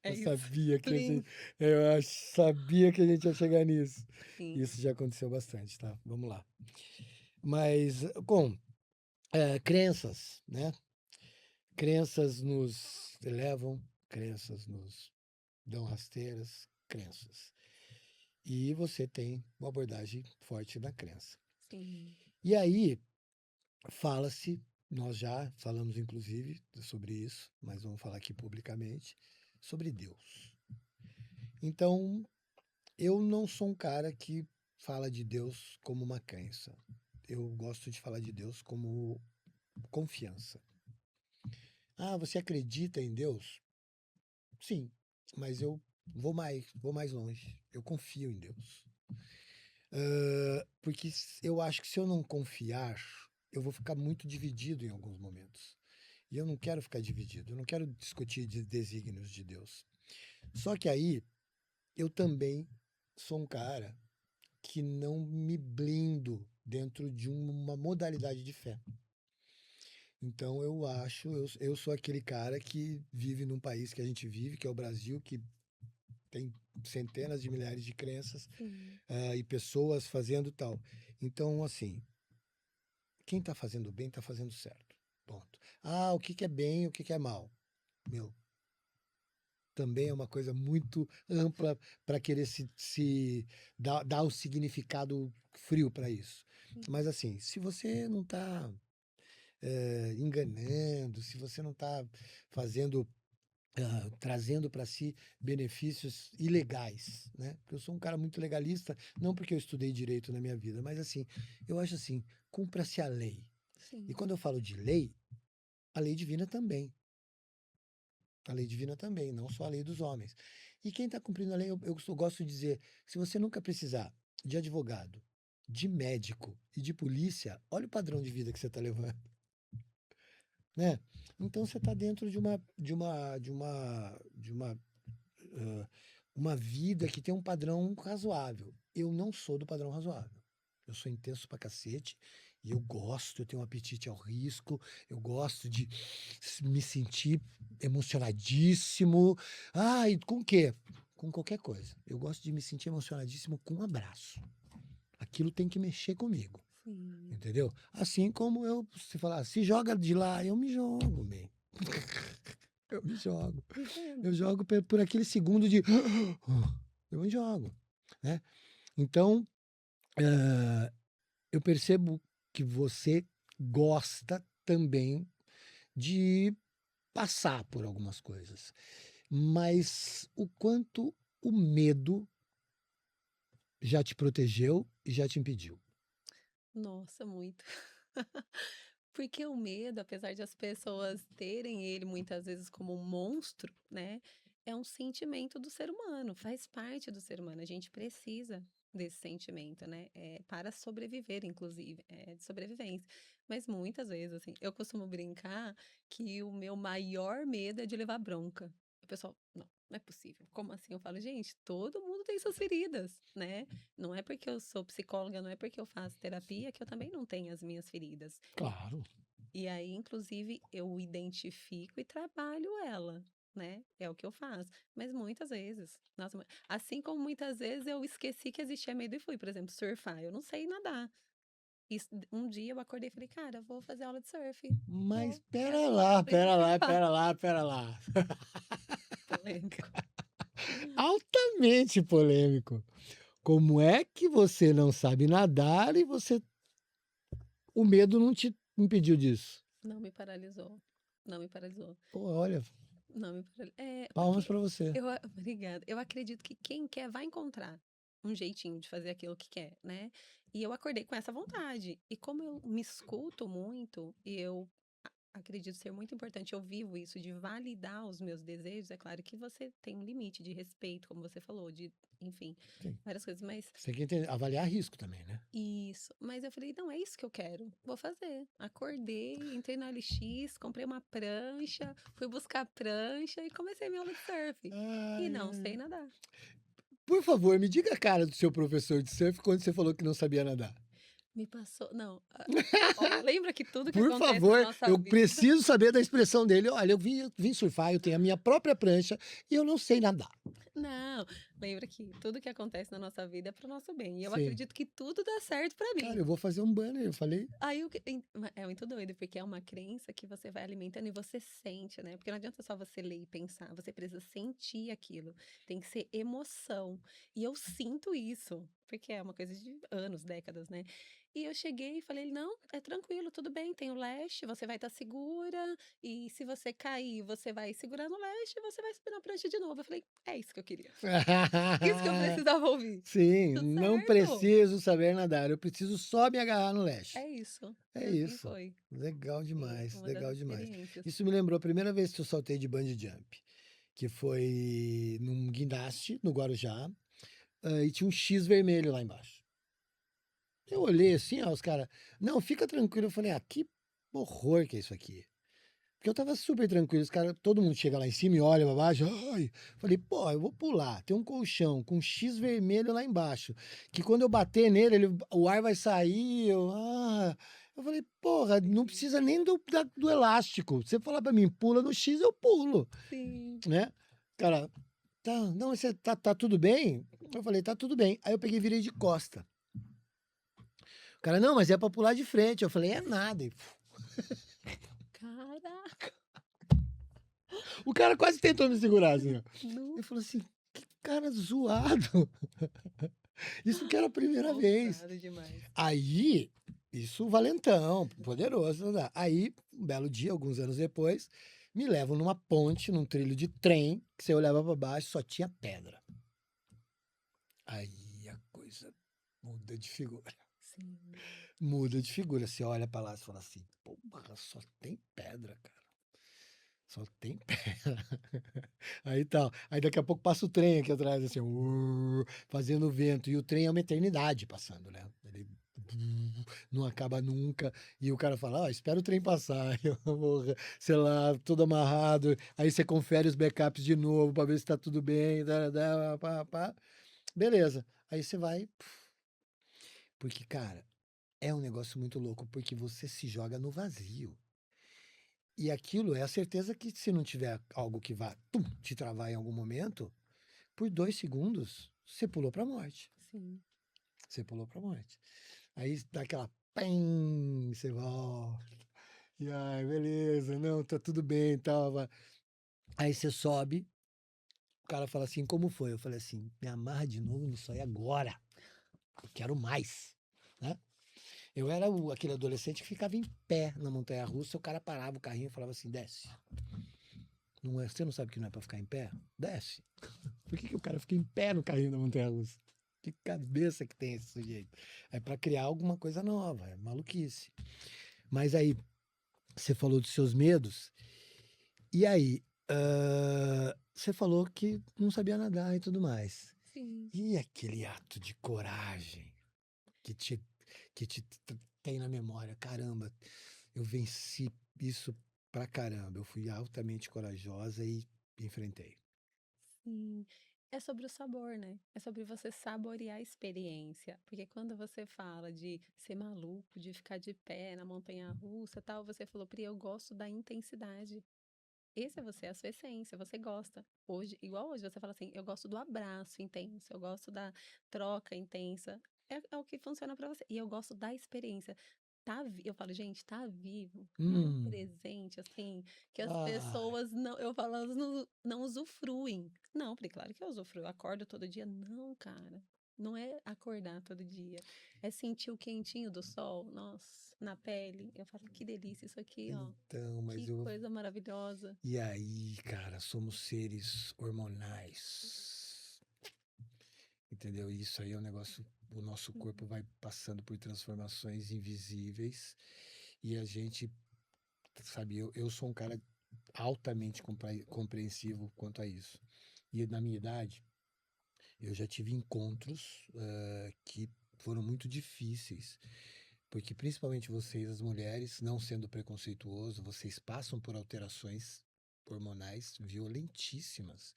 É Eu isso. sabia que a Plim. gente, sabia que a gente ia chegar nisso. Sim, Isso já aconteceu bastante, tá? Vamos lá. Mas, com crenças, né? Crenças nos elevam, crenças nos dão rasteiras, crenças. E você tem uma abordagem forte da crença. sim. E aí, fala-se, nós já falamos inclusive sobre isso, mas vamos falar aqui publicamente, sobre Deus. Então, eu não sou um cara que fala de Deus como uma crença. Eu gosto de falar de Deus como confiança. Ah, você acredita em Deus? Sim, mas eu vou mais longe. Eu confio em Deus. Porque eu acho que se eu não confiar, eu vou ficar muito dividido em alguns momentos. E eu não quero ficar dividido, eu não quero discutir de desígnios de Deus. Só que aí eu também sou um cara que não me blindo dentro de uma modalidade de fé. Então eu sou aquele cara que vive num país que a gente vive, que é o Brasil, que tem centenas de milhares de crenças, Sim, e pessoas fazendo tal. Então, assim, quem está fazendo bem está fazendo certo. Ponto. Ah, o que que é bem, o que que é mal? Meu, também é uma coisa muito ampla para querer se dar o significado frio para isso. sim, Mas assim, se você não está enganando, se você não está fazendo, trazendo para si benefícios ilegais, né? Porque eu sou um cara muito legalista, não porque eu estudei direito na minha vida, mas assim, eu acho assim, cumpra-se a lei. E sim. quando eu falo de lei, a lei divina também. A lei divina também, não só a lei dos homens. E quem está cumprindo a lei, eu gosto de dizer, se você nunca precisar de advogado, de médico e de polícia, olha o padrão de vida que você está levando, né? Então você está dentro ah, uma vida que tem um padrão razoável. Eu não sou do padrão razoável. Eu sou intenso pra cacete e eu tenho um apetite ao risco, eu gosto de me sentir emocionadíssimo. Ah, e com o quê? Com qualquer coisa. Eu gosto de me sentir emocionadíssimo com um abraço. Aquilo tem que mexer comigo, Sim. entendeu? Assim como se falar, se joga de lá, eu me jogo, bem. Eu me jogo. Entendo. Eu jogo por aquele segundo de. Eu me jogo, né? Então, eu percebo que você gosta também de passar por algumas coisas, mas o quanto o medo já te protegeu e já te impediu. Nossa, muito. Porque o medo, apesar de as pessoas terem ele muitas vezes como um monstro, né, é um sentimento do ser humano, faz parte do ser humano. A gente precisa desse sentimento, né, para sobreviver, inclusive, é de sobrevivência. Mas muitas vezes, assim, eu costumo brincar que o meu maior medo é de levar bronca. O pessoal, não, não é possível. Como assim? Eu falo, gente, todo mundo tem suas feridas, né? Não é porque eu sou psicóloga, não é porque eu faço terapia que eu também não tenho as minhas feridas. Claro. E aí, inclusive, eu identifico e trabalho ela, né? É o que eu faço. Mas muitas vezes, nossa, assim como muitas vezes eu esqueci que existia medo e fui, por exemplo, surfar. Eu não sei nadar. Um dia eu acordei e falei, cara, eu vou fazer aula de surf. Mas Vou, quero aprender a surfar. pera lá. Polêmico. Altamente polêmico. Como é que você não sabe nadar e o medo não te impediu disso? Não me paralisou. Não me paralisou. Pô, olha, Não me paralisou. É, palmas porque para você. obrigada. Eu acredito que quem quer vai encontrar. um jeitinho de fazer aquilo que quer, né. E eu acordei com essa vontade. E como eu me escuto muito, e eu acredito ser muito importante, eu vivo isso de validar os meus desejos, é claro que você tem um limite de respeito, como você falou, de enfim, Sim. várias coisas, mas Você tem que avaliar risco também, né? isso. Mas eu falei: "Não, é isso que eu quero, vou fazer". Acordei, entrei no OLX, comprei uma prancha, fui buscar a prancha e comecei minha aula de surf. E Ai, não ai. sei nadar. Por favor, me diga a cara do seu professor de surf quando você falou que não sabia nadar. Me passou não, olha, lembra que tudo que Por acontece na favor, nossa eu vida preciso saber da expressão dele. Olha, eu vim surfar, eu tenho a minha própria prancha e eu não sei nadar. não, lembra que tudo que acontece na nossa vida é para o nosso bem, e eu Sim. acredito que tudo dá certo para Cara, mim. eu vou fazer um banner, eu falei. Aí o que é muito doido, porque é uma crença que você vai alimentando e você sente, né, porque não adianta só você ler e pensar, você precisa sentir aquilo, tem que ser emoção. E eu sinto isso, porque é uma coisa de anos, décadas, né. E eu cheguei e falei: "Não, é tranquilo, tudo bem, tem o leste, você vai estar segura, e se você cair, você vai segurar no leste e você vai subir na prancha de novo". Eu falei: "É isso que eu queria, isso que eu precisava ouvir". Sim, Tudo não certo, preciso saber nadar, eu preciso só me agarrar no leste. é isso. E É assim isso. foi. Legal Foi demais, uma das legal demais. experiências. Isso me lembrou a primeira vez que eu saltei de bungee jump, que foi num guindaste, no Guarujá, e tinha um X vermelho lá embaixo. Eu olhei assim, ó, os caras, não, fica tranquilo. Eu falei, ah, que horror que é isso aqui. Porque eu tava super tranquilo, os caras, todo mundo chega lá em cima e olha pra baixo. Ai, falei, pô, eu vou pular. Tem um colchão com um X vermelho lá embaixo, que quando eu bater nele, o ar vai sair. Eu falei, porra, não Sim, precisa nem do elástico. Você falar pra mim, pula no X, eu pulo, sim. né? Cara, tá, não, você tá tudo bem? Eu falei, tá tudo bem. Aí eu peguei e virei de costa. O cara, não, mas é pra pular de frente. Eu falei, é nada. Caraca, O cara quase tentou me segurar, assim, ó. no Ele falou assim, que cara zoado. Isso que era a primeira vez. ousado demais. Aí, isso valentão, poderoso. Né? Aí, um belo dia, alguns anos depois, me levam numa ponte, num trilho de trem, que você olhava para baixo, só tinha pedra. Aí a coisa muda de figura. Sim, Muda de figura. Você olha para lá e fala assim, porra, só tem pedra, cara. Só tem pedra. Aí tal. Aí daqui a pouco passa o trem aqui atrás, assim, fazendo vento. E o trem é uma eternidade passando, né? Ele não acaba nunca. E o cara fala, espera o trem passar. Eu vou, sei lá, todo amarrado. Aí você confere os backups de novo para ver se tá tudo bem. Pá, pá. Beleza. Aí você vai. Porque, cara, é um negócio muito louco, porque você se joga no vazio. E aquilo é a certeza que se não tiver algo que vá te travar em algum momento, por 2 segundos, você pulou para a morte. sim. Você pulou para a morte. Aí dá aquela pem, você volta. E ai, beleza, não, tá tudo bem e tal. Aí você sobe, o cara fala assim, como foi? Eu falei assim, me amarra de novo nisso aí agora. Eu quero mais, né? Eu era aquele adolescente que ficava em pé na montanha-russa, o cara parava o carrinho e falava assim, desce. Não é, você não sabe que não é para ficar em pé? Desce. Por que o cara fica em pé no carrinho da montanha-russa? Que cabeça que tem esse sujeito? É para criar alguma coisa nova, é maluquice. Mas aí, você falou dos seus medos, e aí, você falou que não sabia nadar e tudo mais. Sim. E aquele ato de coragem que te, que te tem na memória? Caramba, eu venci isso pra caramba. Eu fui altamente corajosa e enfrentei. Sim. É sobre o sabor, né, é sobre você saborear a experiência, porque quando você fala de ser maluco, de ficar de pé na montanha-russa, tal, você falou: "Pri, eu gosto da intensidade". Esse é você, é a sua essência, você gosta. Hoje igual hoje você fala assim: "Eu gosto do abraço intenso, eu gosto da troca intensa", é o que funciona pra você. E eu gosto da experiência. Eu falo: "Gente, tá vivo", é um Hum. presente, assim, que as Ah, pessoas não eu falo: "Elas não usufruem". Não, falei: "Claro que eu usufruo, eu acordo todo dia". Não, cara, não é acordar todo dia, é sentir o quentinho do sol, nossa, na pele. Eu falo: "Que delícia isso aqui, ó, então, mas que eu. coisa maravilhosa". E aí, cara, somos seres hormonais. entendeu? E isso aí é um negócio, o nosso corpo Uhum. vai passando por transformações invisíveis e a gente, sabe, eu sou um cara altamente compreensivo quanto a isso. E na minha idade, eu já tive encontros que foram muito difíceis, porque principalmente vocês, as mulheres, não sendo preconceituoso, vocês passam por alterações hormonais violentíssimas,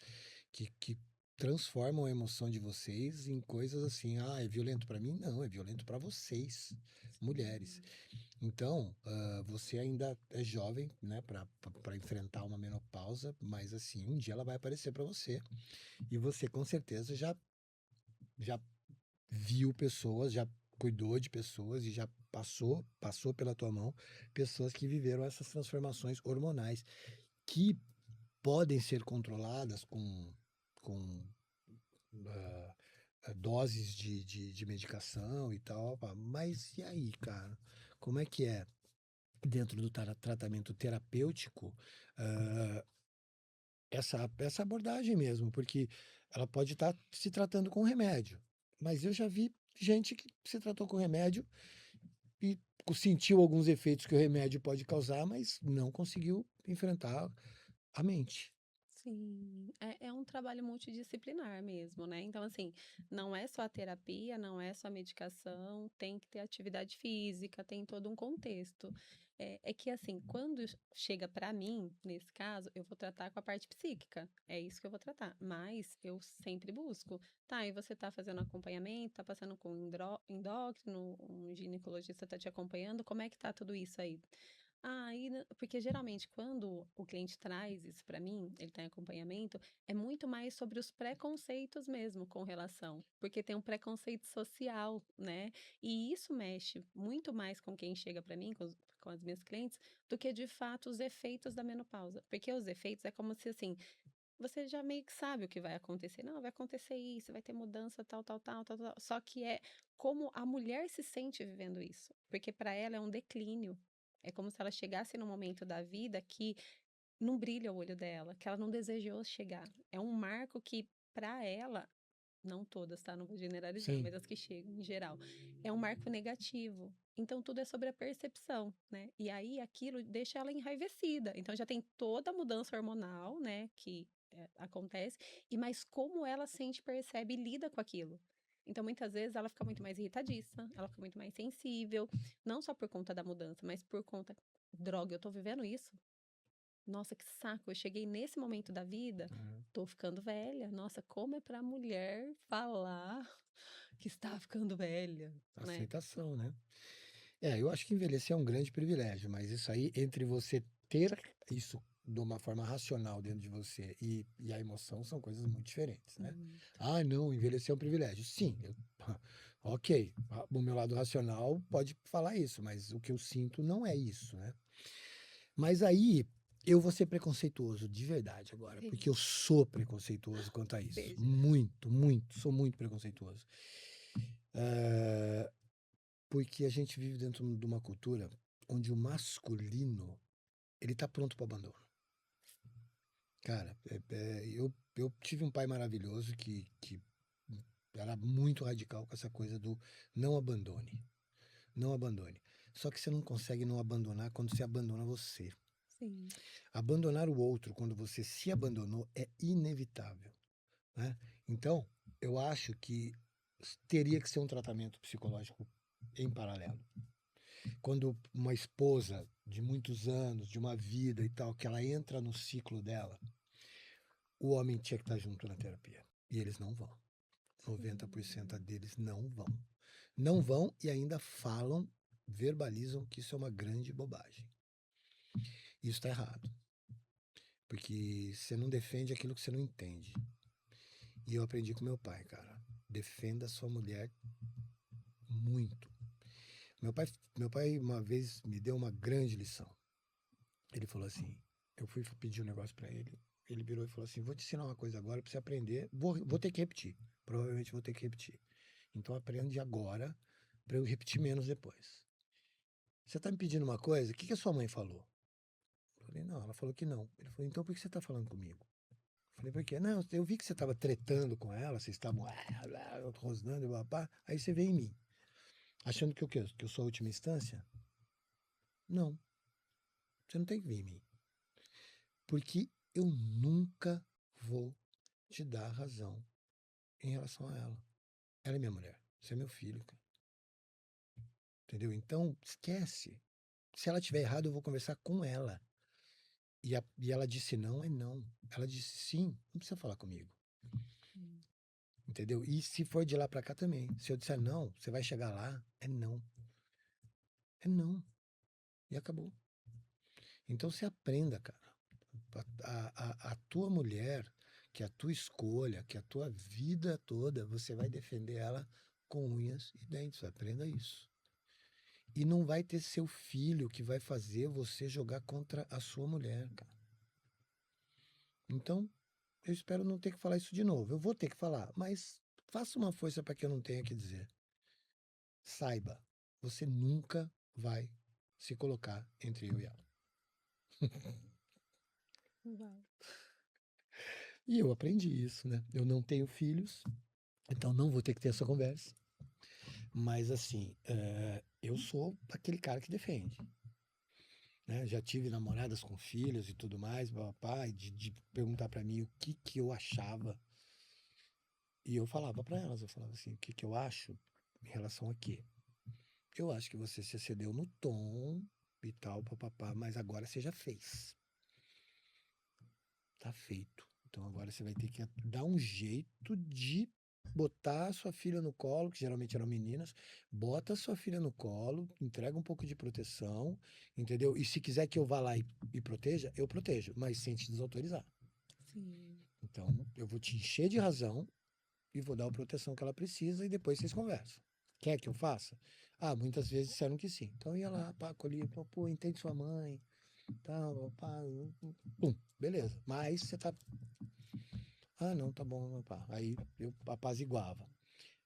que transformam a emoção de vocês em coisas assim, ah, é violento para mim? Não, é violento para vocês, mulheres. Sim. Então, você ainda é jovem, né, para enfrentar uma menopausa, mas assim, um dia ela vai aparecer para você. E você com certeza já viu pessoas, já cuidou de pessoas e já passou pela tua mão pessoas que viveram essas transformações hormonais que podem ser controladas com ah, doses de medicação e tal, pá. Mas e aí, cara? Como é que é dentro do tratamento terapêutico, ah, essa abordagem mesmo? Porque ela pode estar se tratando com remédio, mas eu já vi gente que se tratou com remédio e sentiu alguns efeitos que o remédio pode causar, mas não conseguiu enfrentar a mente. Sim, é um trabalho multidisciplinar mesmo, né. Então, assim, não é só a terapia, não é só a medicação, tem que ter atividade física, tem todo um contexto. É que, assim, quando chega para mim, nesse caso, eu vou tratar com a parte psíquica, é isso que eu vou tratar, mas eu sempre busco: "Tá, e você tá fazendo acompanhamento, tá passando com endócrino, um ginecologista tá te acompanhando, como é que tá tudo isso aí?". Porque geralmente quando o cliente traz isso para mim, ele tá em acompanhamento, é muito mais sobre os preconceitos mesmo com relação, porque tem um preconceito social, né, e isso mexe muito mais com quem chega para mim, com as minhas clientes, do que de fato os efeitos da menopausa, porque os efeitos é como se, assim, você já meio que sabe o que vai acontecer, "Não, vai acontecer isso, vai ter mudança tal, tal, tal, tal, tal", só que é como a mulher se sente vivendo isso, porque para ela é um declínio, é como se ela chegasse num momento da vida que não brilha o olho dela, que ela não desejou chegar. É um marco que para ela, não todas, tá, não vou generalizar, Sim, mas as que chegam em geral, é um marco negativo. Então tudo é sobre a percepção, né, e aí aquilo deixa ela enraivecida, então já tem toda a mudança hormonal, né, que, acontece, e mas como ela sente, percebe e lida com aquilo. Então muitas vezes ela fica muito mais irritadiça, ela fica muito mais sensível, não só por conta da mudança, mas por conta: "Droga, eu tô vivendo isso? Nossa, que saco, eu cheguei nesse momento da vida, uhum. tô ficando velha. Nossa, como é pra mulher falar que está ficando velha, né?". Aceitação, né? Eu acho que envelhecer é um grande privilégio, mas isso aí, entre você ter isso de uma forma racional dentro de você e a emoção, são coisas muito diferentes, né? Muito. Ah, não, envelhecer é um privilégio. Sim, ok, o meu lado racional pode falar isso, mas o que eu sinto não é isso, né? Mas aí eu vou ser preconceituoso de verdade agora, porque eu Seja, sou preconceituoso quanto a isso. seja. Muito, muito, sou muito preconceituoso. Eh, Porque a gente vive dentro de uma cultura onde o masculino, ele tá pronto para o abandono. Cara, eu tive um pai maravilhoso que era muito radical com essa coisa do não abandone, não abandone. Só que você não consegue não abandonar quando você abandona você. Sim. Abandonar o outro quando você se abandonou é inevitável, né? Então, eu acho que teria que ser um tratamento psicológico em paralelo. Quando uma esposa de muitos anos, de uma vida e tal, que ela entra no ciclo dela, o homem tinha que estar junto na terapia. E eles não vão. 90% Sim. deles não vão. Não vão e ainda falam, verbalizam que isso é uma grande bobagem. Isso está errado. Porque você não defende aquilo que você não entende. E eu aprendi com meu pai, cara. Defenda sua mulher muito. Meu pai, meu pai uma vez me deu uma grande lição. Ele falou assim: eu fui pedir um negócio pra ele. Ele virou e falou assim: vou te ensinar uma coisa agora pra você aprender. Vou ter que repetir. Provavelmente vou ter que repetir. Então aprende agora pra eu repetir menos depois. Você tá me pedindo uma coisa? O que que a sua mãe falou? Eu falei: não, ela falou que não. Ele falou: então por que você tá falando comigo? Falei, por quê? Não, eu vi que você estava tretando com ela, vocês estavam rosnando e babá. Aí você veio em mim, achando que o quê? Que eu sou a última instância? Não, você não tem que vir em mim. Porque eu nunca vou te dar razão em relação a ela. Ela é minha mulher, você é meu filho, cara. Entendeu? Então, esquece. Se ela tiver errado, eu vou conversar com ela. E ela disse não, é não. Ela disse sim, não precisa falar comigo. Hum. Entendeu? E se for de lá pra cá também. Se eu disser não, você vai chegar lá, é não. É não. E acabou. Então você aprenda, cara. A tua mulher, que é a tua escolha, que é a tua vida toda, você vai defender ela com unhas e dentes. Aprenda isso. E não vai ter seu filho que vai fazer você jogar contra a sua mulher, cara. Então, eu espero não ter que falar isso de novo. Eu vou ter que falar, mas faça uma força para que eu não tenha que dizer. Saiba, você nunca vai se colocar entre eu e ela. Uau. E eu aprendi isso, né? Eu não tenho filhos, então não vou ter que ter essa conversa. Mas assim, eu sou aquele cara que defende. Né? Já tive namoradas com filhos e tudo mais, papai, de perguntar para mim o que eu achava. E eu falava para elas, eu falava assim, o que eu acho em relação a quê? Eu acho que você se excedeu no tom e tal, papapá, mas agora você já fez. Tá feito. Então agora você vai ter que dar um jeito de botar a sua filha no colo, que geralmente eram meninas, bota a sua filha no colo, entrega um pouco de proteção, entendeu? E se quiser que eu vá lá e proteja, eu protejo, mas sem te desautorizar. Sim. Então eu vou te encher de razão e vou dar a proteção que ela precisa e depois vocês conversam. Quer que eu faça? Ah, muitas vezes disseram que sim. Então eu ia lá, pá, colhia, pô, entende sua mãe, tal, pá, pum, beleza. Mas você tá. Ah, não, tá bom, pá. Aí eu apaziguava.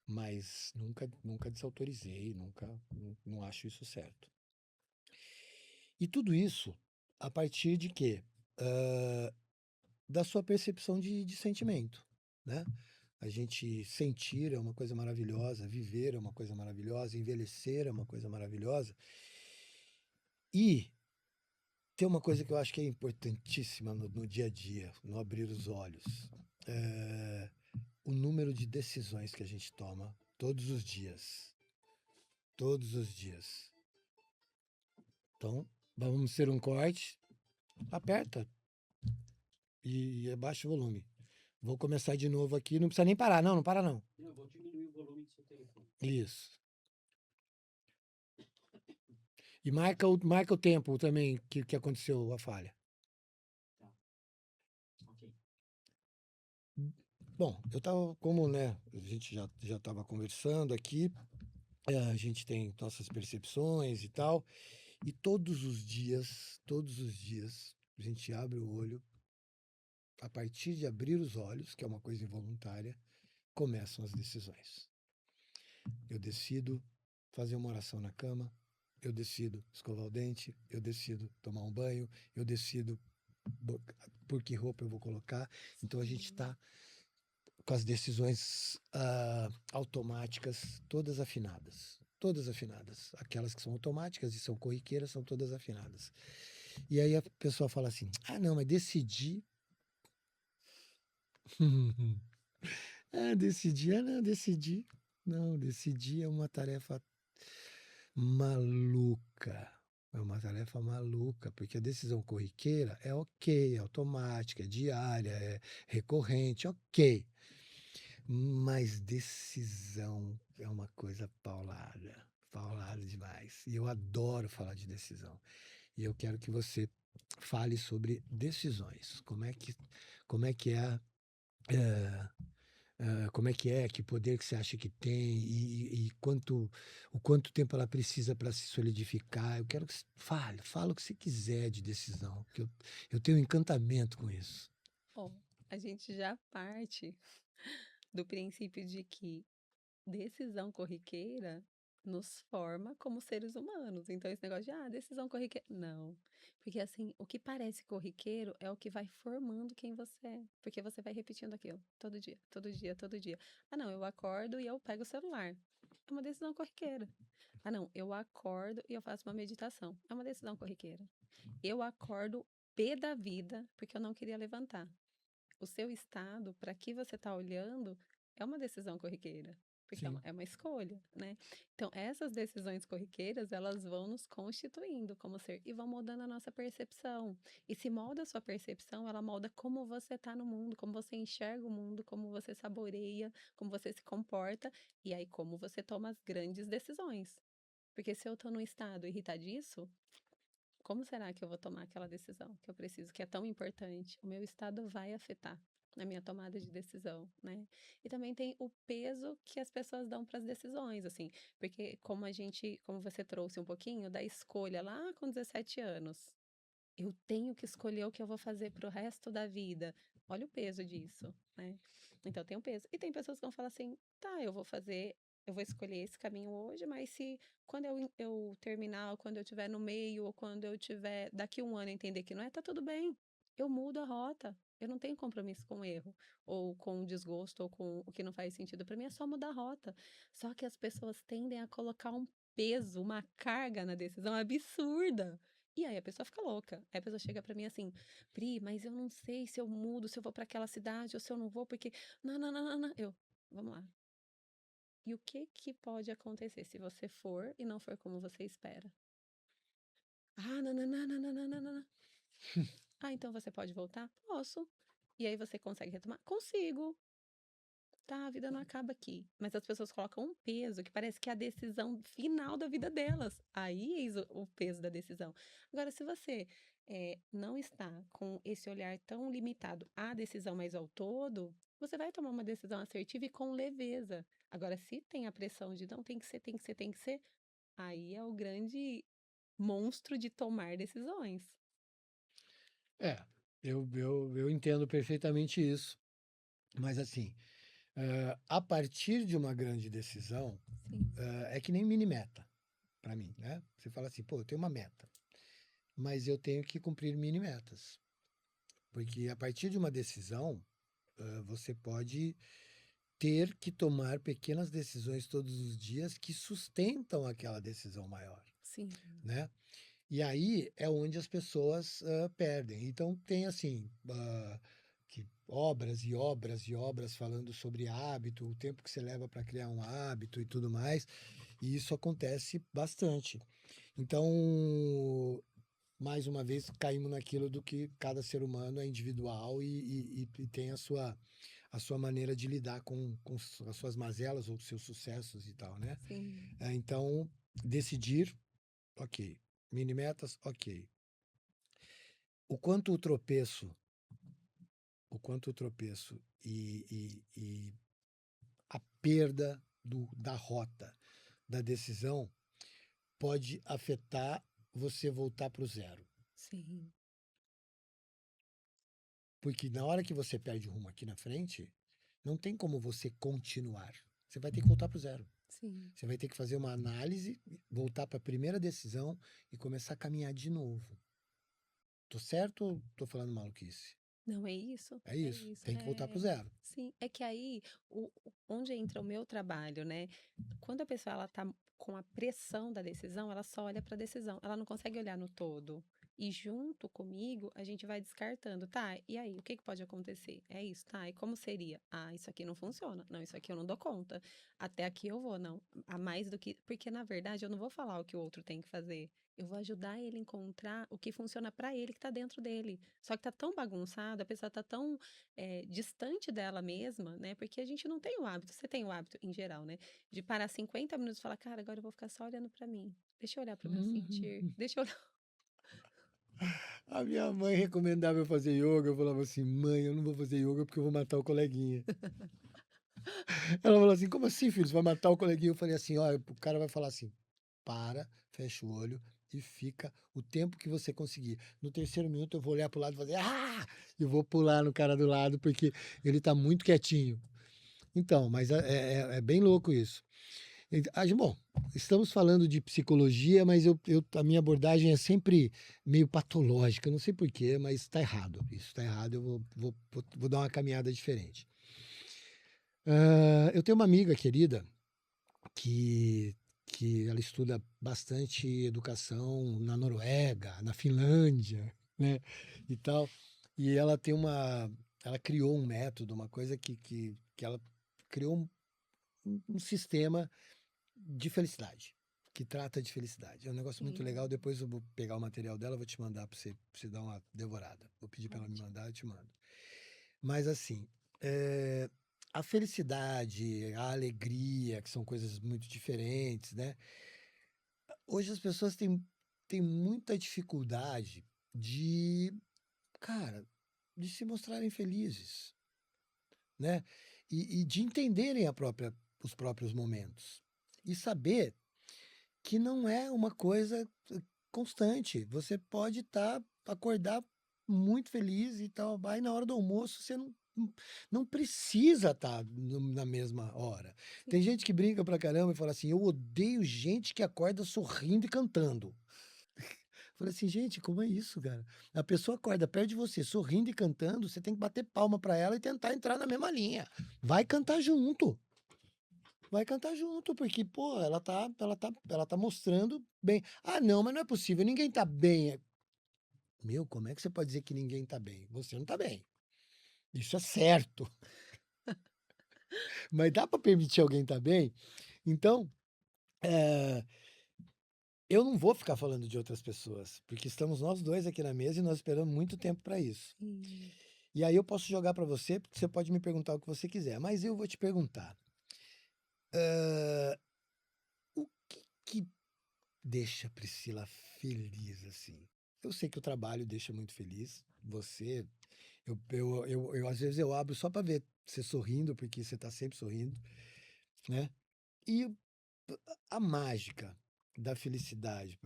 Mas nunca desautorizei, nunca, não acho isso certo. E tudo isso a partir de quê? Da sua percepção de sentimento, né? A gente sentir é uma coisa maravilhosa, viver é uma coisa maravilhosa, envelhecer é uma coisa maravilhosa. E tem uma coisa que eu acho que é importantíssima no dia a dia, no abrir os olhos. É o número de decisões que a gente toma todos os dias. Todos os dias. Então, vamos ser um corte, aperta e abaixa o volume. Vou começar de novo aqui, não precisa nem parar, não, não para não. Não, vou diminuir o volume do seu telefone. Isso. E marca o tempo também que aconteceu a falha. Tá. Ok. Bom, eu estava, como né, a gente já estava conversando aqui, a gente tem nossas percepções e tal, e todos os dias, a gente abre o olho, a partir de abrir os olhos, que é uma coisa involuntária, começam as decisões. Eu decido fazer uma oração na cama, eu decido escovar o dente, eu decido tomar um banho, eu decido por que roupa eu vou colocar. Então a gente está com as decisões automáticas todas afinadas. Todas afinadas. Aquelas que são automáticas e são corriqueiras são todas afinadas. E aí a pessoa fala assim: ah, não, mas decidir. Decidir, não, decidir. Não, decidir é uma tarefa maluca. É uma tarefa maluca, porque a decisão corriqueira é ok, é automática, é diária, é recorrente, ok. Mas decisão é uma coisa paulada, paulada demais. E eu adoro falar de decisão. E eu quero que você fale sobre decisões. Como é que como é que é, que poder que você acha que tem e o quanto tempo ela precisa para se solidificar. Eu quero que você fale o que você quiser de decisão, porque eu tenho um encantamento com isso. Bom, a gente já parte do princípio de que decisão corriqueira nos forma como seres humanos. Então, esse negócio de, decisão corriqueira. Não. Porque, assim, o que parece corriqueiro é o que vai formando quem você é. Porque você vai repetindo aquilo todo dia, todo dia, todo dia. Ah, não, eu acordo e eu pego o celular. É uma decisão corriqueira. Ah, não, eu acordo e eu faço uma meditação. É uma decisão corriqueira. Eu acordo pé da vida porque eu não queria levantar. O seu estado, para que você está olhando, é uma decisão corriqueira, porque Sim. é uma escolha, né? Então, essas decisões corriqueiras, elas vão nos constituindo como ser e vão moldando a nossa percepção. E se molda a sua percepção, ela molda como você está no mundo, como você enxerga o mundo, como você saboreia, como você se comporta, e aí como você toma as grandes decisões. Porque se eu estou num estado irritadiço, como será que eu vou tomar aquela decisão que eu preciso, que é tão importante? O meu estado vai afetar na minha tomada de decisão, né? E também tem o peso que as pessoas dão para as decisões, assim, porque como você trouxe um pouquinho da escolha lá com 17 anos, eu tenho que escolher o que eu vou fazer para o resto da vida. Olha o peso disso, né? Então tem um peso. E tem pessoas que vão falar assim, tá, eu vou escolher esse caminho hoje, mas se quando eu terminar, ou quando eu estiver no meio, ou quando eu tiver daqui um ano entender que não é, tá tudo bem. Eu mudo a rota. Eu não tenho compromisso com o erro, ou com o desgosto, ou com o que não faz sentido. Para mim é só mudar a rota. Só que as pessoas tendem a colocar um peso, uma carga na decisão absurda. E aí a pessoa fica louca. Aí a pessoa chega pra mim assim, Pri, mas eu não sei se eu mudo, se eu vou pra aquela cidade ou se eu não vou, porque. Não, não, não, não, não. Vamos lá. E o que que pode acontecer se você for e não for como você espera? Não, não, não, não, não, não, não, não. Então você pode voltar? Posso. E aí você consegue retomar? Consigo. Tá, a vida não acaba aqui. Mas as pessoas colocam um peso que parece que é a decisão final da vida delas. Aí eis o peso da decisão. Agora, se você não está com esse olhar tão limitado à decisão, mas ao todo, você vai tomar uma decisão assertiva e com leveza. Agora, se tem a pressão de não tem que ser, tem que ser, tem que ser, aí é o grande monstro de tomar decisões. É, eu entendo perfeitamente isso, mas assim, a partir de uma grande decisão, Sim, é que nem mini meta para mim, né? Você fala assim, pô, eu tenho uma meta, mas eu tenho que cumprir mini metas, porque a partir de uma decisão, você pode ter que tomar pequenas decisões todos os dias que sustentam aquela decisão maior, sim, né? E aí é onde as pessoas perdem. Então tem assim, que obras e obras e obras falando sobre hábito, o tempo que você leva para criar um hábito e tudo mais, e isso acontece bastante. Então, mais uma vez, caímos naquilo do que cada ser humano é individual e tem a sua maneira de lidar com as suas mazelas ou seus sucessos e tal, né? sim. Então, decidir, ok. Mini metas, ok. O quanto o tropeço, e a perda da rota, da decisão, pode afetar você voltar para o zero. Sim, Porque na hora que você perde o rumo aqui na frente, não tem como você continuar. Você vai ter que voltar para o zero. sim. Você vai ter que fazer uma análise, voltar para a primeira decisão e começar a caminhar de novo. Tô certo ou tô falando maluquice? Não é isso? É É isso. isso. Tem que voltar para o zero. Sim, é que aí onde entra o meu trabalho, né? Quando a pessoa ela tá com a pressão da decisão, ela só olha para a decisão, ela não consegue olhar no todo. E junto comigo, a gente vai descartando, tá? E aí, o que que pode acontecer? É isso, tá? E como seria? Isso aqui não funciona. Não, isso aqui eu não dou conta. Até aqui eu vou, não. A mais do que. Porque, na verdade, eu não vou falar o que o outro tem que fazer. Eu vou ajudar ele a encontrar o que funciona para ele, que tá dentro dele. Só que tá tão bagunçado, a pessoa tá tão distante dela mesma, né? Porque a gente não tem o hábito, você tem o hábito em geral, né? De parar 50 minutos e falar, cara, agora eu vou ficar só olhando pra mim. Deixa eu olhar pro meu sentir. Deixa eu olhar. A minha mãe recomendava eu fazer yoga. Eu falava assim, mãe, eu não vou fazer yoga porque eu vou matar o coleguinha. Ela falou assim, como assim, filho? Você vai matar o coleguinha? Eu falei assim, olha, o cara vai falar assim, para, fecha o olho e fica o tempo que você conseguir. No terceiro minuto eu vou olhar pro lado e fazer, e vou pular no cara do lado porque ele tá muito quietinho. Então, mas é bem louco isso. Bom, estamos falando de psicologia, mas a minha abordagem é sempre meio patológica. Não sei por quê, mas está errado. Isso está errado. Eu vou dar uma caminhada diferente. Eu tenho uma amiga querida que, que ela estuda bastante educação na Noruega, na Finlândia, né? E tal. E ela criou um método, uma coisa que ela criou um sistema de felicidade, que trata de felicidade. É um negócio muito legal. Sim, Depois eu vou pegar o material dela, vou te mandar para você dar uma devorada. Vou pedir para ela me ótimo. mandar, eu te mando. Mas assim, eh, a felicidade, a alegria, que são coisas muito diferentes, né? Hoje as pessoas têm muita dificuldade de, cara, de se mostrarem felizes, né? E de entenderem os próprios momentos. E saber que não é uma coisa constante. Você pode acordar muito feliz e tal, aí na hora do almoço você não precisa estar na mesma hora. Tem Sim. gente que brinca pra caramba e fala assim: eu odeio gente que acorda sorrindo e cantando. Falei assim, gente, como é isso, cara? A pessoa acorda perto de você, sorrindo e cantando, você tem que bater palma pra ela e tentar entrar na mesma linha. Vai cantar junto. Vai cantar junto, porque, pô, ela tá mostrando bem. Ah, não, mas não é possível, ninguém tá bem. Meu, como é que você pode dizer que ninguém tá bem? Você não tá bem. Isso é certo. Mas dá para permitir alguém tá bem? Então, eh, eu não vou ficar falando de outras pessoas, porque estamos nós dois aqui na mesa e nós esperamos muito tempo para isso. Sim. E aí eu posso jogar para você, porque você pode me perguntar o que você quiser, mas eu vou te perguntar. O que deixa a Priscila feliz assim? Eu sei que o trabalho deixa muito feliz. Você, às vezes eu abro só para ver você sorrindo, porque você tá sempre sorrindo, né? E a mágica da felicidade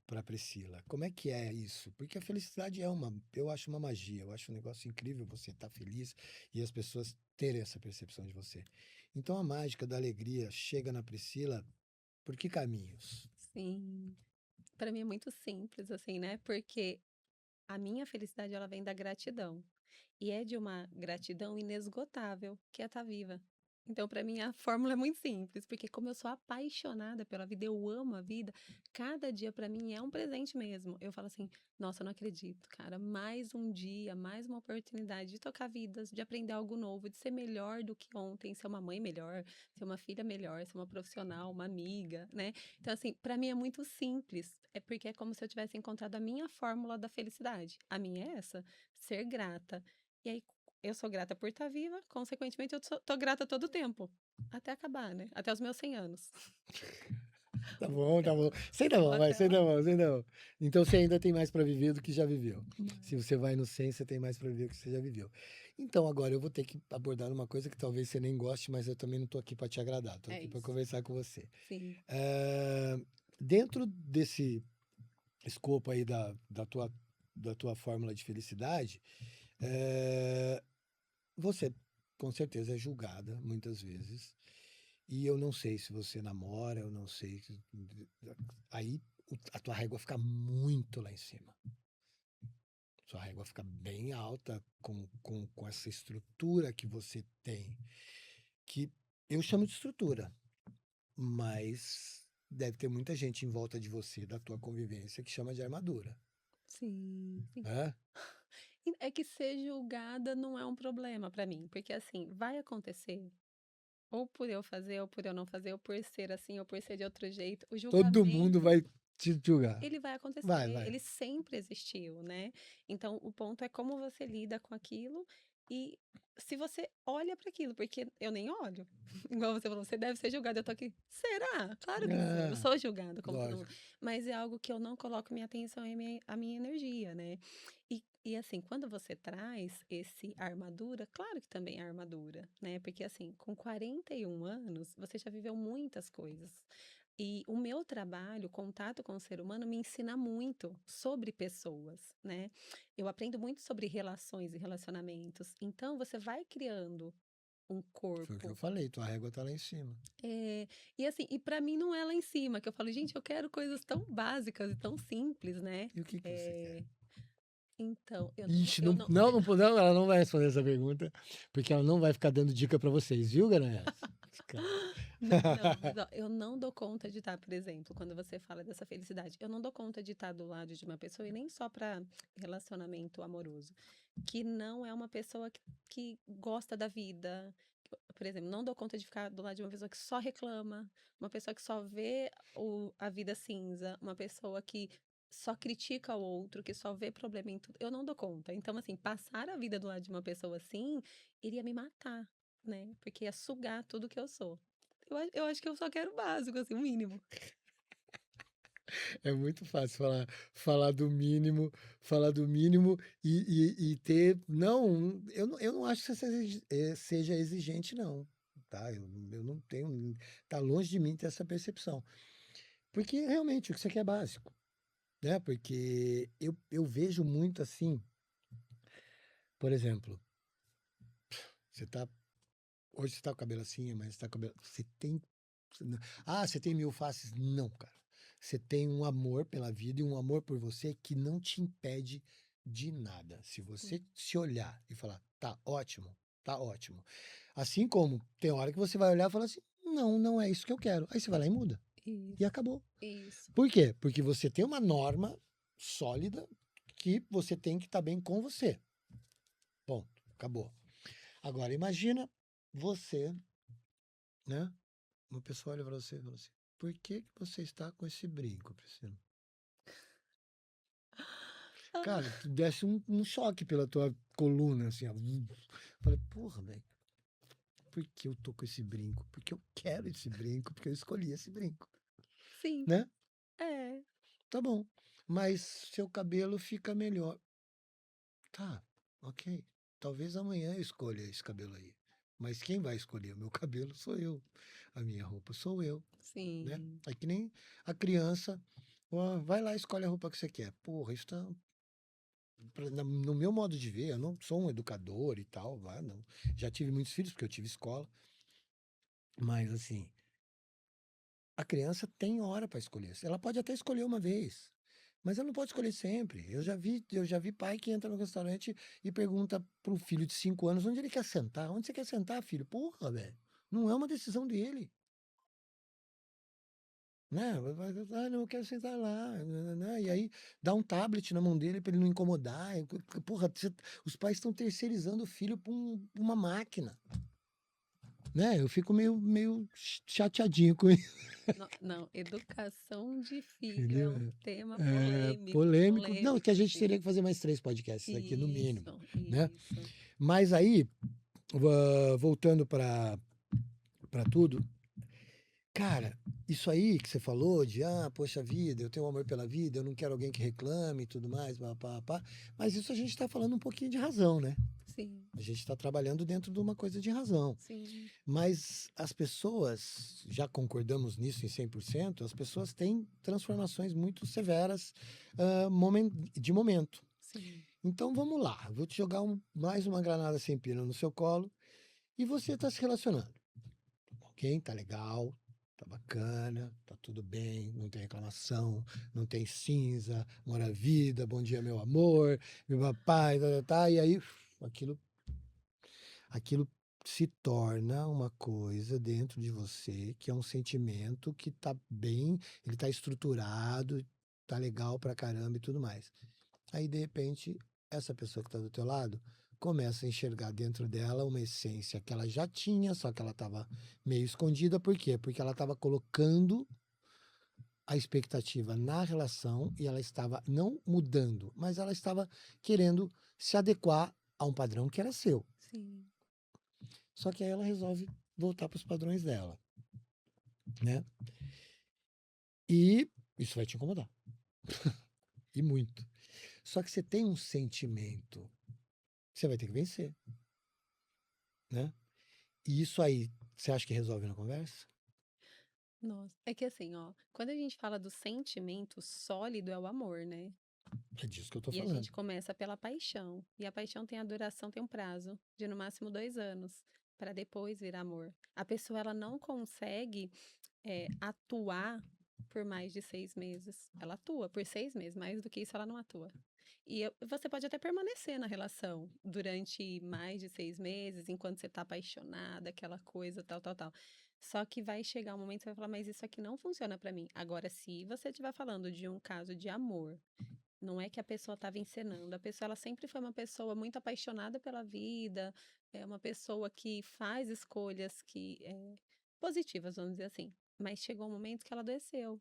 para Priscila, como é que é isso? Porque a felicidade eu acho uma magia, eu acho um negócio incrível você estar feliz e as pessoas terem essa percepção de você. Então a mágica da alegria chega na Priscila por que caminhos? Sim. Para mim é muito simples, assim, né? Porque a minha felicidade ela vem da gratidão. E é de uma gratidão inesgotável, que é estar viva. Então, para mim, a fórmula é muito simples, porque como eu sou apaixonada pela vida, eu amo a vida, cada dia para mim é um presente mesmo. Eu falo assim: nossa, eu não acredito, cara, mais um dia, mais uma oportunidade de tocar vidas, de aprender algo novo, de ser melhor do que ontem, ser uma mãe melhor, ser uma filha melhor, ser uma profissional, uma amiga, né? Então, assim, para mim é muito simples, é porque é como se eu tivesse encontrado a minha fórmula da felicidade. A minha é essa, ser grata. E aí, eu sou grata por estar viva, consequentemente, tô grata todo o tempo. Até acabar, né? Até os meus 100 anos. Tá bom, tá bom. Sei Vou não, vai, até sei lá. não, sei não. Então você ainda tem mais para viver do que já viveu. Se Mas, você vai no 100, você tem mais para viver do que você já viveu. Então agora eu vou ter que abordar uma coisa que talvez você nem goste, mas eu também não tô aqui para te agradar, tô é aqui para isso. conversar com você. Sim, Eh, Dentro desse escopo aí da tua fórmula de felicidade, eh, você com certeza é julgada muitas vezes. E eu não sei se você namora, eu não sei. Aí a tua régua fica muito lá em cima. Sua régua fica bem alta com essa estrutura que você tem, que eu chamo de estrutura, mas deve ter muita gente em volta de você, da tua convivência, que chama de armadura. sim, sim. Né? É que ser julgada não é um problema pra mim, porque assim, vai acontecer, ou por eu fazer, ou por eu não fazer, ou por ser assim, ou por ser de outro jeito. O Todo mundo julgamento vai te julgar. ele vai acontecer, Vai. ele sempre existiu, né. Então o ponto é como você lida com aquilo e se você olha para aquilo, porque eu nem olho. Igual você falou, você deve ser julgado, eu tô aqui: "Será? Claro que sou, eu Ah, sou julgada como todo mundo", lógico. mas é algo que eu não coloco minha atenção e a minha energia, né. E assim, quando você traz esse armadura, claro que também é armadura, né, porque assim, com 41 anos, você já viveu muitas coisas. E o meu trabalho, contato com o ser humano, me ensina muito sobre pessoas, né? Eu aprendo muito sobre relações e relacionamentos. Então, você vai criando. um Foi o que eu corpo. falei, tua régua tá lá em cima. E assim, e pra mim não é lá em cima, que eu falo, gente, eu quero coisas tão básicas e tão simples, né? E o que você quer? Então, Ixi, eu não, não, não, não, não, ela não vai responder essa pergunta, porque ela não vai ficar dando dica pra vocês, viu, Garanhas? não, mas ó, eu não dou conta de estar, por exemplo, quando você fala dessa felicidade, eu não dou conta de estar do lado de uma pessoa, e nem só para relacionamento amoroso, que não é uma pessoa que gosta da vida. Por exemplo, não dou conta de ficar do lado de uma pessoa que só reclama, uma pessoa que só vê a vida cinza, uma pessoa que só critica o outro, que só vê problema em tudo. Eu não dou conta. Então, assim, passar a vida do lado de uma pessoa assim iria me matar, né? Porque ia sugar tudo que eu sou. Eu acho que eu só quero o básico, assim, o mínimo. É muito fácil falar do mínimo e ter. Não, eu não acho que você seja exigente, não. Tá? Eu não tenho. Tá longe de mim ter essa percepção. Porque realmente o que você quer é básico. Né? Porque eu vejo muito assim, por exemplo, você tá. Hoje você tá com o cabelo assim, mas tá com o cabelo. Você tem. Ah, você tem 1000 faces? Não, cara. Você tem um amor pela vida e um amor por você que não te impede de nada. Se você Hum. se olhar e falar, tá ótimo, tá ótimo. Assim como tem hora que você vai olhar e falar assim, não, não é isso que eu quero. Aí você vai lá e muda. E Isso, acabou. isso. Por quê? Porque você tem uma norma sólida que você tem que estar bem com você. Ponto. Acabou. Agora, imagina você, né? Uma pessoa olha para você e fala assim: por que que você está com esse brinco, Priscila? Cara, tu desce um choque pela tua coluna, assim, ó. Falei, porra, velho, por que eu tô com esse brinco? Porque eu quero esse brinco, porque eu escolhi esse brinco, Sim, né? é. Tá bom. Mas seu cabelo fica melhor. Tá, ok. Talvez amanhã eu escolha esse cabelo aí. Mas quem vai escolher o meu cabelo sou eu. A minha roupa sou eu, né? Sim. É que nem a criança. Ó, vai lá e escolhe a roupa que você quer. Porra, isso tá. No meu modo de ver, eu não sou um educador e tal, não. Já tive muitos filhos, porque eu tive escola. Mas, assim, a criança tem hora para escolher. Ela pode até escolher uma vez, mas ela não pode escolher sempre. Eu já vi pai que entra no restaurante e pergunta pro filho de 5 anos onde ele quer sentar. Onde você quer sentar, filho? Porra, velho. Não é uma decisão dele. Né? Ah, não, eu quero sentar lá. Né? E aí dá um tablet na mão dele para ele não incomodar. Porra, os pais estão terceirizando o filho para uma máquina. Né? Eu fico meio chateadinho com isso. Não, educação de filho é Entendeu? um tema É polêmico, polêmico. Não, que polêmico, a gente assim. teria que fazer mais 3 podcasts aqui, no mínimo. Isso, Né? isso. Mas aí, voltando para tudo, cara, isso aí que você falou de, poxa vida, eu tenho um amor pela vida, eu não quero alguém que reclame e tudo mais, pá, pá, pá. Mas isso a gente está falando um pouquinho de razão, né? Sim, A gente está trabalhando dentro de uma coisa de razão. sim, Mas as pessoas, já concordamos nisso em 100%, as pessoas têm transformações muito severas de momento. sim. Então vamos lá, vou te jogar mais uma granada sem pino no seu colo e você está se relacionando. Ok? Tá legal, tá bacana, tá tudo bem, não tem reclamação, não tem cinza, mora a vida, bom dia meu amor, meu papai, e aí aquilo se torna uma coisa dentro de você que é um sentimento que tá bem, ele tá estruturado, tá legal pra caramba e tudo mais. Aí, de repente, essa pessoa que está do teu lado começa a enxergar dentro dela uma essência que ela já tinha, só que ela estava meio escondida. Por quê? Porque ela estava colocando a expectativa na relação e ela estava não mudando, mas ela estava querendo se adequar a um padrão que era seu. Sim. Só que aí ela resolve voltar para os padrões dela, né? E isso vai te incomodar. E muito. Só que você tem um sentimento que você vai ter que vencer, né? E isso aí, você acha que resolve na conversa? Nossa, é que assim, ó, quando a gente fala do sentimento sólido é o amor, né? É disso que eu tô E a falando. gente começa pela paixão. E a paixão tem a duração, tem um prazo de no máximo 2 anos. para depois virar amor. A pessoa ela não consegue atuar por mais de 6 meses. Ela atua por 6 meses, mais do que isso ela não atua. E você pode até permanecer na relação durante mais de 6 meses, enquanto você tá apaixonada, aquela coisa, tal, tal, tal. Só que vai chegar um momento que você vai falar, mas isso aqui não funciona pra mim. Agora, se você estiver falando de um caso de amor, não é que a pessoa estava encenando, a pessoa ela sempre foi uma pessoa muito apaixonada pela vida, é uma pessoa que faz escolhas positivas, vamos dizer assim. Mas chegou um momento que ela adoeceu.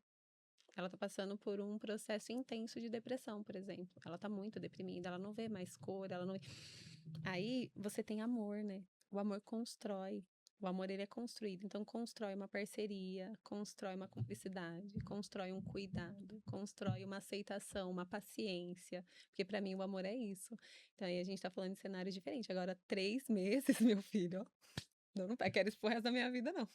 Ela tá passando por um processo intenso de depressão, por exemplo. Ela tá muito deprimida, ela não vê mais cor, ela não. Aí você tem amor, né? O amor constrói. O amor ele é construído, então constrói uma parceria, constrói uma cumplicidade, constrói um cuidado, constrói uma aceitação, uma paciência, porque pra mim o amor é isso. Então aí a gente tá falando de cenários diferentes. Agora 3 meses, meu filho, ó, eu não quero isso pro resto da minha vida, não.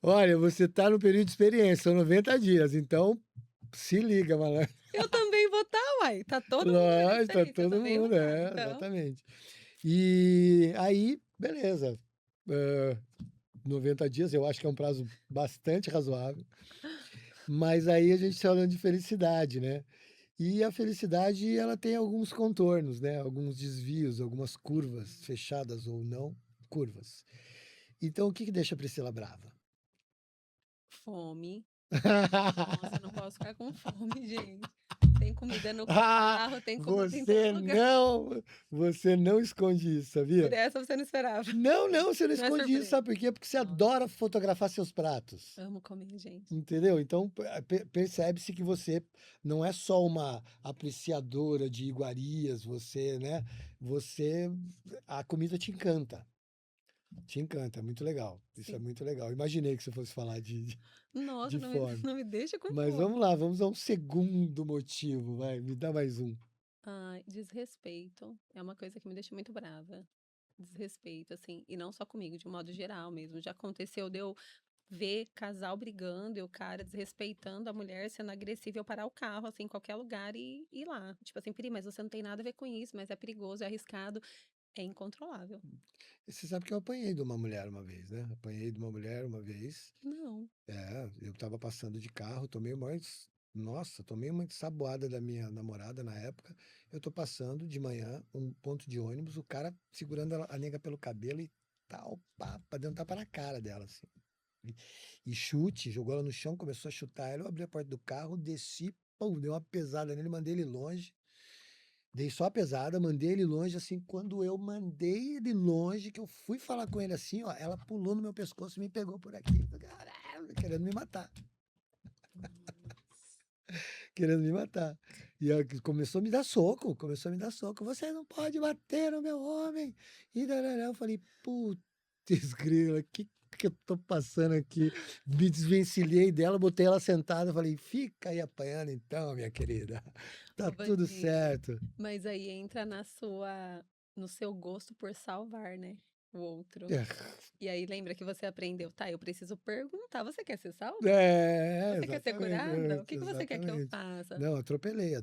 Olha, você tá no período de experiência, são 90 dias, então se liga, malandro. Eu também vou estar, uai. Tá todo mundo feliz Lógico, tá feliz, eu todo também vou mundo, estar. Então, exatamente. E aí, beleza. 90 dias eu acho que é um prazo bastante razoável. Mas aí a gente está falando de felicidade, né? E a felicidade, ela tem alguns contornos, né? Alguns desvios, algumas curvas, fechadas ou não, curvas. Então, o que que deixa a Priscila brava? fome. Nossa, eu não posso ficar com fome, gente. Tem comida no Ah, carro, tem comida em todo lugar. você não esconde isso, Por sabia? essa você não esperava. Não, você não Não é esconde isso, surpresa. sabe por quê? Porque você Nossa, adora fotografar seus pratos. amo comer, gente. Entendeu? Então, percebe-se que você não é só uma apreciadora de iguarias, você, né? Você, a comida te encanta. Te encanta, é muito legal. Isso é Sim. muito legal. Imaginei que você fosse falar Nossa, de fome. não me deixa com Mas fome. vamos lá, vamos a um segundo motivo, vai, me dá mais um. Ai, desrespeito é uma coisa que me deixa muito brava. Desrespeito, assim, e não só comigo, de um modo geral mesmo. Já aconteceu de eu ver casal brigando e o cara desrespeitando a mulher, sendo agressivo, eu parar o carro, assim, em qualquer lugar e ir lá. Tipo assim, Pri, mas você não tem nada a ver com isso, mas é perigoso, é arriscado, é incontrolável. Você sabe que eu apanhei de uma mulher uma vez, né? Apanhei de uma mulher uma vez. Não. Eu tava passando de carro, tomei uma ensaboada da minha namorada na época. Eu tô passando de manhã, um ponto de ônibus, o cara segurando a nega pelo cabelo e tal, pá, dando um tapa na cara dela, assim. E, e chute, jogou ela no chão, começou a chutar ela. Eu abri a porta do carro, desci, pum, dei uma pesada nele, mandei ele longe. Dei só a pesada, mandei ele longe, assim, quando eu mandei ele longe, que eu fui falar com ele assim, ó, ela pulou no meu pescoço e me pegou por aqui, caralho, querendo me matar, querendo me matar. E ela começou a me dar soco, você não pode bater no meu homem. E darará, eu falei, putz grila, que eu tô passando aqui? Me desvencilhei dela, botei ela sentada, falei, fica aí apanhando então, minha querida, tá Ô, tudo Vandinha, certo. mas aí entra no seu gosto por salvar, né? O outro. É. E aí lembra que você aprendeu, tá? Eu preciso perguntar, você quer ser salva? É, Você quer ser curada? O que que você quer que eu exatamente. faça? Não, atropelei.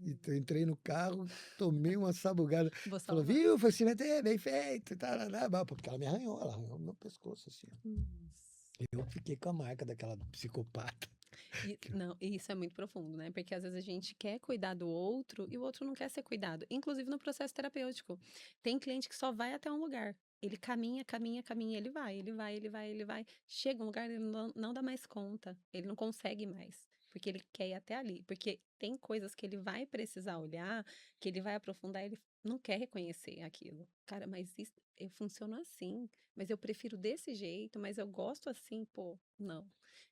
E entrei no carro, tomei uma sabugada. Vou Falou, salvar. viu, foi se meter, bem feito. Porque ela me arranhou, ela arranhou no meu pescoço, assim. Nossa. Eu fiquei com a marca daquela psicopata. Não, e isso é muito profundo, né? Porque às vezes a gente quer cuidar do outro e o outro não quer ser cuidado. Inclusive no processo terapêutico. Tem cliente que só vai até um lugar. Ele caminha, ele vai. Chega um lugar, ele não dá mais conta. Ele não consegue mais. Porque ele quer ir até ali. Porque tem coisas que ele vai precisar olhar, que ele vai aprofundar, ele não quer reconhecer aquilo. Cara, mas isso, eu funciono assim. Mas eu prefiro desse jeito, mas eu gosto assim, pô, não.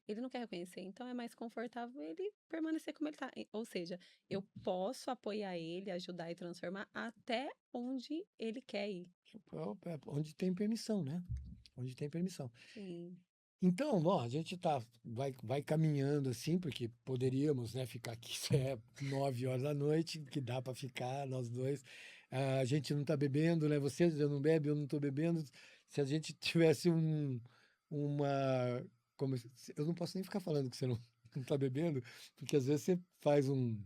Ele não quer reconhecer, então é mais confortável ele permanecer como ele tá. Ou seja, eu posso apoiar ele, ajudar e transformar até onde ele quer ir. Onde tem permissão, né? Onde tem permissão. Sim. Então, bom, a gente vai caminhando assim, porque poderíamos, né, ficar aqui até 9 horas da noite, que dá para ficar, nós dois. A gente não está bebendo, né? Você já não bebe, eu não estou bebendo. Se a gente tivesse uma. Eu não posso nem ficar falando que você não, não está bebendo, porque às vezes você faz um.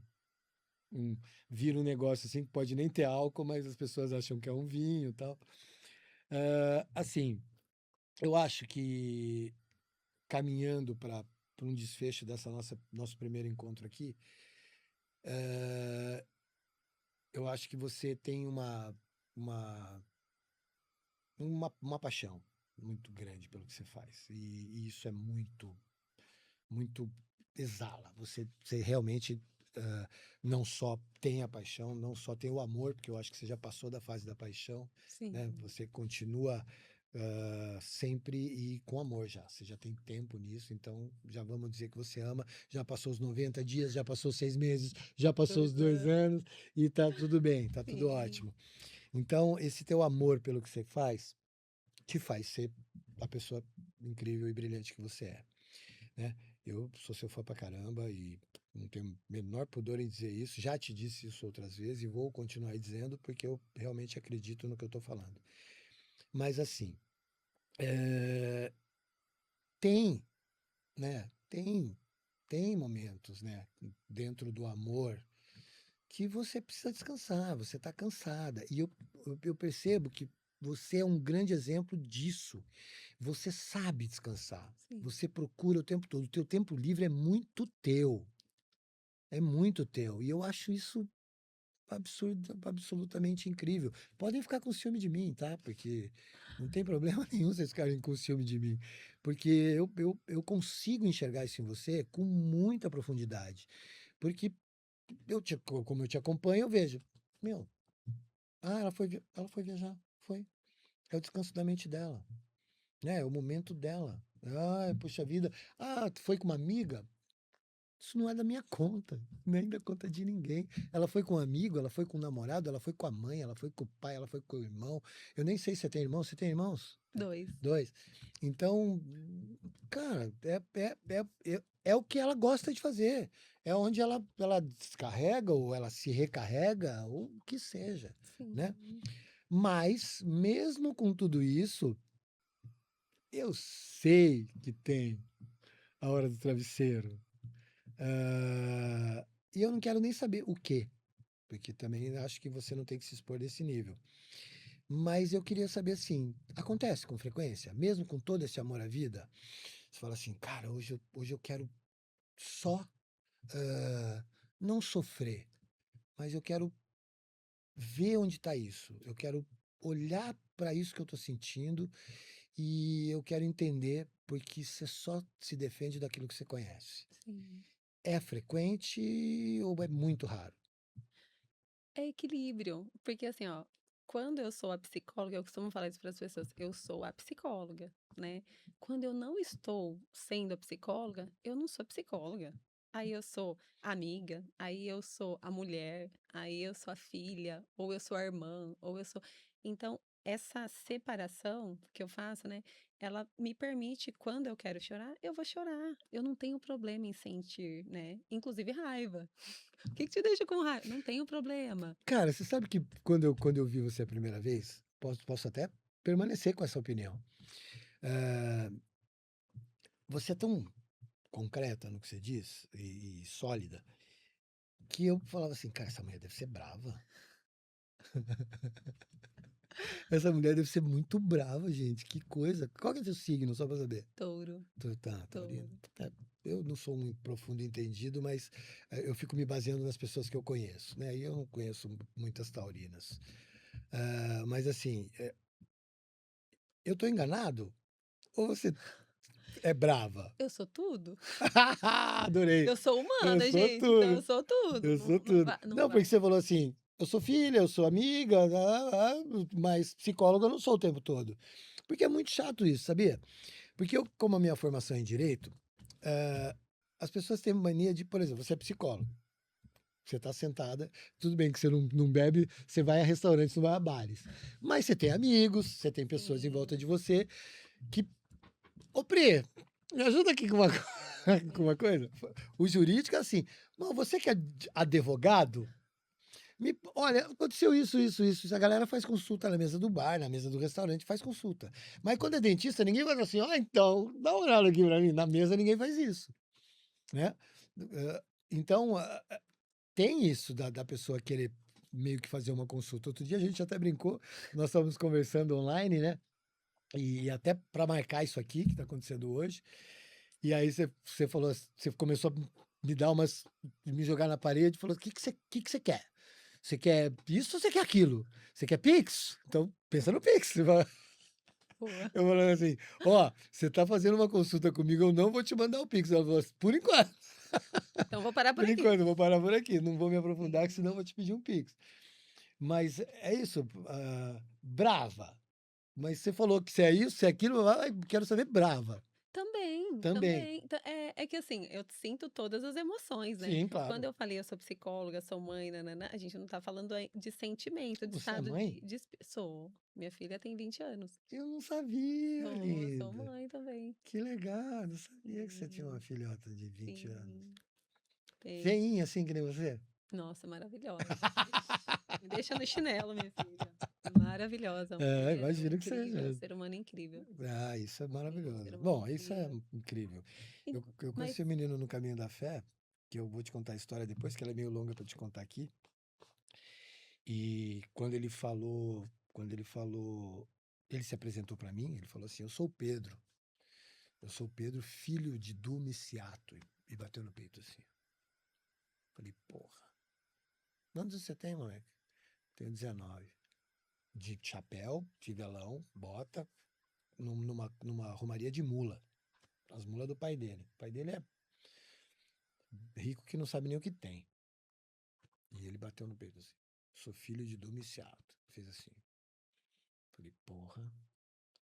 Vira um negócio assim que pode nem ter álcool, mas as pessoas acham que é um vinho e tal. Assim, eu acho que caminhando para um desfecho dessa nosso primeiro encontro aqui, eh, eu acho que você tem uma, uma paixão muito grande pelo que você faz. E isso é muito exala. Você realmente não só tem a paixão, não só tem o amor, porque eu acho que você já passou da fase da paixão, né? Sim, Você continua sempre e com amor já. Você já tem tempo nisso, então já vamos dizer que você ama. Já passou os 90 dias, já passou 6 meses, já passou os 2 dois anos. anos e tá tudo bem, tá tudo Sim, ótimo. Então, esse teu amor pelo que você faz te faz ser a pessoa incrível e brilhante que você é, né? Eu sou seu fã pra caramba e não tenho menor pudor em dizer isso. Já te disse isso outras vezes e vou continuar dizendo porque eu realmente acredito no que eu tô falando. Mas assim, eh, tem, né? Tem momentos, né? Dentro do amor que você precisa descansar. Você tá cansada e eu percebo que você é um grande exemplo disso. Você sabe descansar. sim, Você procura o tempo todo. O teu tempo livre é muito teu. É muito teu. E eu acho isso absolutamente incrível. Podem ficar com ciúme de mim, tá? Porque não tem problema nenhum vocês ficarem com ciúme de mim. Porque eu consigo enxergar isso em você com muita profundidade. Porque como eu te acompanho, eu vejo. Meu, ela foi viajar. Foi. É o descanso da mente dela. Né? É o momento dela. Ai, puxa vida. Ah, tu foi com uma amiga? Isso não é da minha conta, nem da conta de ninguém. Ela foi com um amigo, ela foi com um namorado, ela foi com a mãe, ela foi com o pai, ela foi com o irmão. Eu nem sei se você tem irmão. Você tem irmãos? 2. Dois. Então, cara, é o que ela gosta de fazer. É onde ela descarrega ou ela se recarrega, ou o que seja, né? Sim, Mas, mesmo com tudo isso, eu sei que tem a hora do travesseiro. Ah, e eu não quero nem saber o quê, porque também acho que você não tem que se expor desse nível. Mas eu queria saber assim, acontece com frequência, mesmo com todo esse amor à vida, você fala assim, cara, hoje eu quero só não sofrer, mas eu quero ver onde está isso. Eu quero olhar para isso que eu estou sentindo e eu quero entender porque você só se defende daquilo que você conhece. sim. É frequente ou é muito raro? É equilíbrio, porque assim, ó, quando eu sou a psicóloga, eu costumo falar isso para as pessoas, eu sou a psicóloga, né? Quando eu não estou sendo a psicóloga, eu não sou psicóloga. Aí eu sou amiga, aí eu sou a mulher, aí eu sou a filha, ou eu sou a irmã, ou eu sou. Então, essa separação que eu faço, né? Ela me permite, quando eu quero chorar, eu vou chorar. Eu não tenho problema em sentir, né? Inclusive raiva. O que que te deixa com raiva? Não tenho problema. Cara, você sabe que quando eu vi você a primeira vez, posso até permanecer com essa opinião. Ah, você é tão concreta no que você diz e sólida que eu falava assim, cara, essa mulher deve ser brava. Essa mulher deve ser muito brava, gente. Que coisa. Qual que é o seu signo, só pra saber? Touro, Tá, taurino. touro. É, eu não sou um profundo entendido, mas eu fico me baseando nas pessoas que eu conheço, né? E eu não conheço muitas taurinas. Mas assim, eu tô enganado? Ou você é brava? Eu sou tudo. Adorei. Eu sou Eu humana, sou gente, então eu tudo. sou tudo. Eu Não, sou não tudo. vai, não Não, porque vai. você falou assim, eu sou filha, eu sou amiga, mas psicóloga eu não sou o tempo todo. Porque é muito chato isso, sabia? Porque eu, como a minha formação é em direito, eh, as pessoas têm mania de, por exemplo, você é psicólogo. Você está sentada, tudo bem que você não bebe, você vai a restaurantes, não vai a bares. Mas você tem amigos, você tem pessoas em volta Sim, de você que Ô, Pri, me ajuda aqui com uma, com uma sim. coisa. O jurídico é assim, mas você que é advogado, olha, aconteceu isso. A galera faz consulta na mesa do bar, na mesa do restaurante, faz consulta. Mas quando é dentista, ninguém faz assim, ó, então, dá uma olhada aqui pra mim. Na mesa ninguém faz isso, né? Então, tem isso da pessoa querer meio que fazer uma consulta. Outro dia a gente até brincou, nós estávamos conversando online, né? E até para marcar isso aqui que está acontecendo hoje. E aí você falou, você começou a me dar me jogar na parede, e falou: o que você quer? Você quer isso ou você quer aquilo? Você quer Pix? Então pensa no Pix. Boa. Eu falando assim: ó, você tá fazendo uma consulta comigo, eu não vou te mandar o Pix. Ela falou assim, por enquanto. Então vou parar por Por aqui. enquanto, eu vou parar por aqui. Não vou me aprofundar, que Sim. senão eu vou te pedir um Pix. Mas é isso, brava. Mas você falou que se é isso, se é aquilo, quero saber brava. Também, Também. também. É que assim, eu sinto todas as emoções, né? Sim, Quando claro. eu falei eu sou psicóloga, sou mãe, nananã, a gente não tá falando de sentimento, de Você é estado mãe? Sou. Minha filha tem 20 anos. Eu não sabia, Sou linda. mãe também. Que legal, não sabia que você tinha uma Sim, filhota de 20 anos. sim, tem. Feinha assim que nem você? Nossa, maravilhosa. Me deixa no chinelo, minha filha. Maravilhosa, um É, mulherão imagino que incrível, seja. ser humano incrível. Ah, isso é Sim, ser maravilhoso. humano Bom, isso é incrível. incrível. E- Eu Mas, conheci um menino no Caminho da Fé, que eu vou te contar a história depois, que ela é meio longa para te contar aqui. E ele se apresentou para mim, ele falou assim: Eu sou o Pedro. Eu sou o Pedro, filho de Dumiciato. E bateu no peito assim. Falei, porra. Quantos você tem, moleque? Tenho 19. De chapéu, fivelão, bota, numa romaria de mula. As mulas do pai dele. O pai dele é rico que não sabe nem o que tem. E ele bateu no peito assim. Sou filho de Dumiciato. Fez assim. Falei, porra,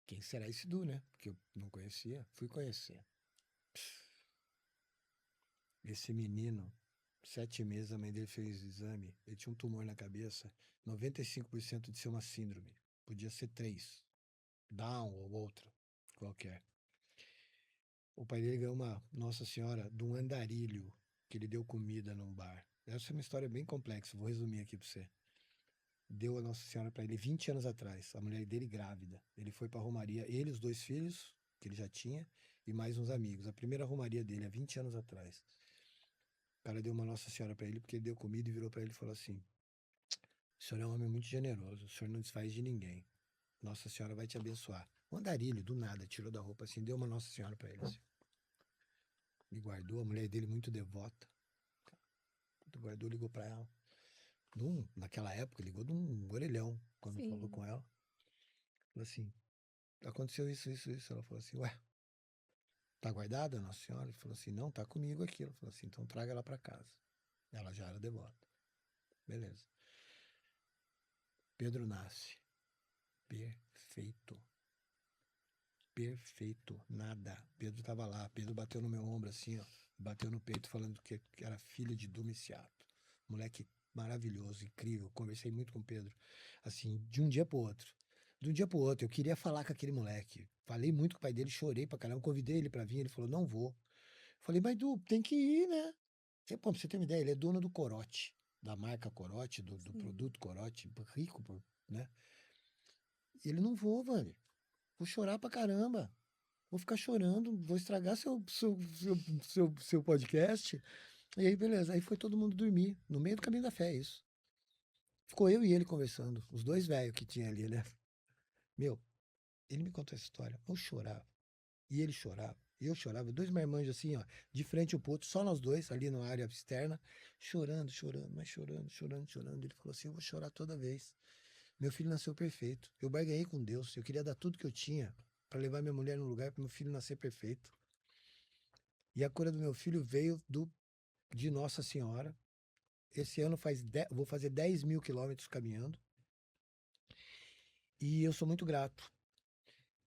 quem será esse Du, né? Porque eu não conhecia. Fui conhecer. Esse menino, 7 meses, a mãe dele fez o exame. Ele tinha um tumor na cabeça. 95% de ser uma síndrome. Podia ser 3. Down ou outra. Qualquer. O pai dele ganhou uma Nossa Senhora de um andarilho que ele deu comida num bar. Essa é uma história bem complexa, vou resumir aqui para você. Deu a Nossa Senhora para ele 20 anos atrás, a mulher dele grávida. Ele foi para a romaria, ele, os 2 filhos que ele já tinha e mais uns amigos. A primeira romaria dele, há 20 anos atrás. O cara deu uma Nossa Senhora para ele porque ele deu comida e virou para ele e falou assim: O senhor é um homem muito generoso, o senhor não desfaz de ninguém. Nossa Senhora vai te abençoar. Um andarilho, do nada, tirou da roupa assim, deu uma Nossa Senhora para ele. Assim. Me guardou, a mulher dele muito devota. Guardou, ligou para ela. Naquela época, ligou de um orelhão, quando falou sim, com ela. Falou assim, aconteceu isso, isso, isso. Ela falou assim, ué, tá guardada, Nossa Senhora? Ele falou assim, não, tá comigo aqui. Ela falou assim, então traga ela para casa. Ela já era devota. Beleza. Pedro nasce. Perfeito. Perfeito. Nada. Pedro tava lá. Pedro bateu no meu ombro assim, ó. Bateu no peito falando que era filho de Dumiciato. Moleque maravilhoso, incrível. Conversei muito com o Pedro. Assim, de um dia pro outro. De um dia pro outro. Eu queria falar com aquele moleque. Falei muito com o pai dele, chorei pra caramba. Convidei ele pra vir. Ele falou, não vou. Falei, mas Du, tem que ir, né? Pô, pra você ter uma ideia, ele é dono do Corote. Da marca Corote, do sim. produto Corote. Rico, né? E ele não vou, velho. Vou chorar pra caramba. Vou ficar chorando, vou estragar seu podcast. E aí, beleza. Aí foi todo mundo dormir, no meio do caminho da fé, isso. Ficou eu e ele conversando, os dois velhos que tinha ali, né? Meu, ele me contou essa história. Eu chorava. E ele chorava. E eu chorava. 2 marmanjos assim, ó, de frente um pro outro, só nós dois, ali na área externa, chorando, chorando, mas chorando, chorando, chorando. Ele falou assim: eu vou chorar toda vez. Meu filho nasceu perfeito. Eu barganhei com Deus. Eu queria dar tudo que eu tinha para levar minha mulher no lugar para meu filho nascer perfeito. E a cura do meu filho veio de Nossa Senhora. Esse ano vou fazer 10 mil quilômetros caminhando. E eu sou muito grato.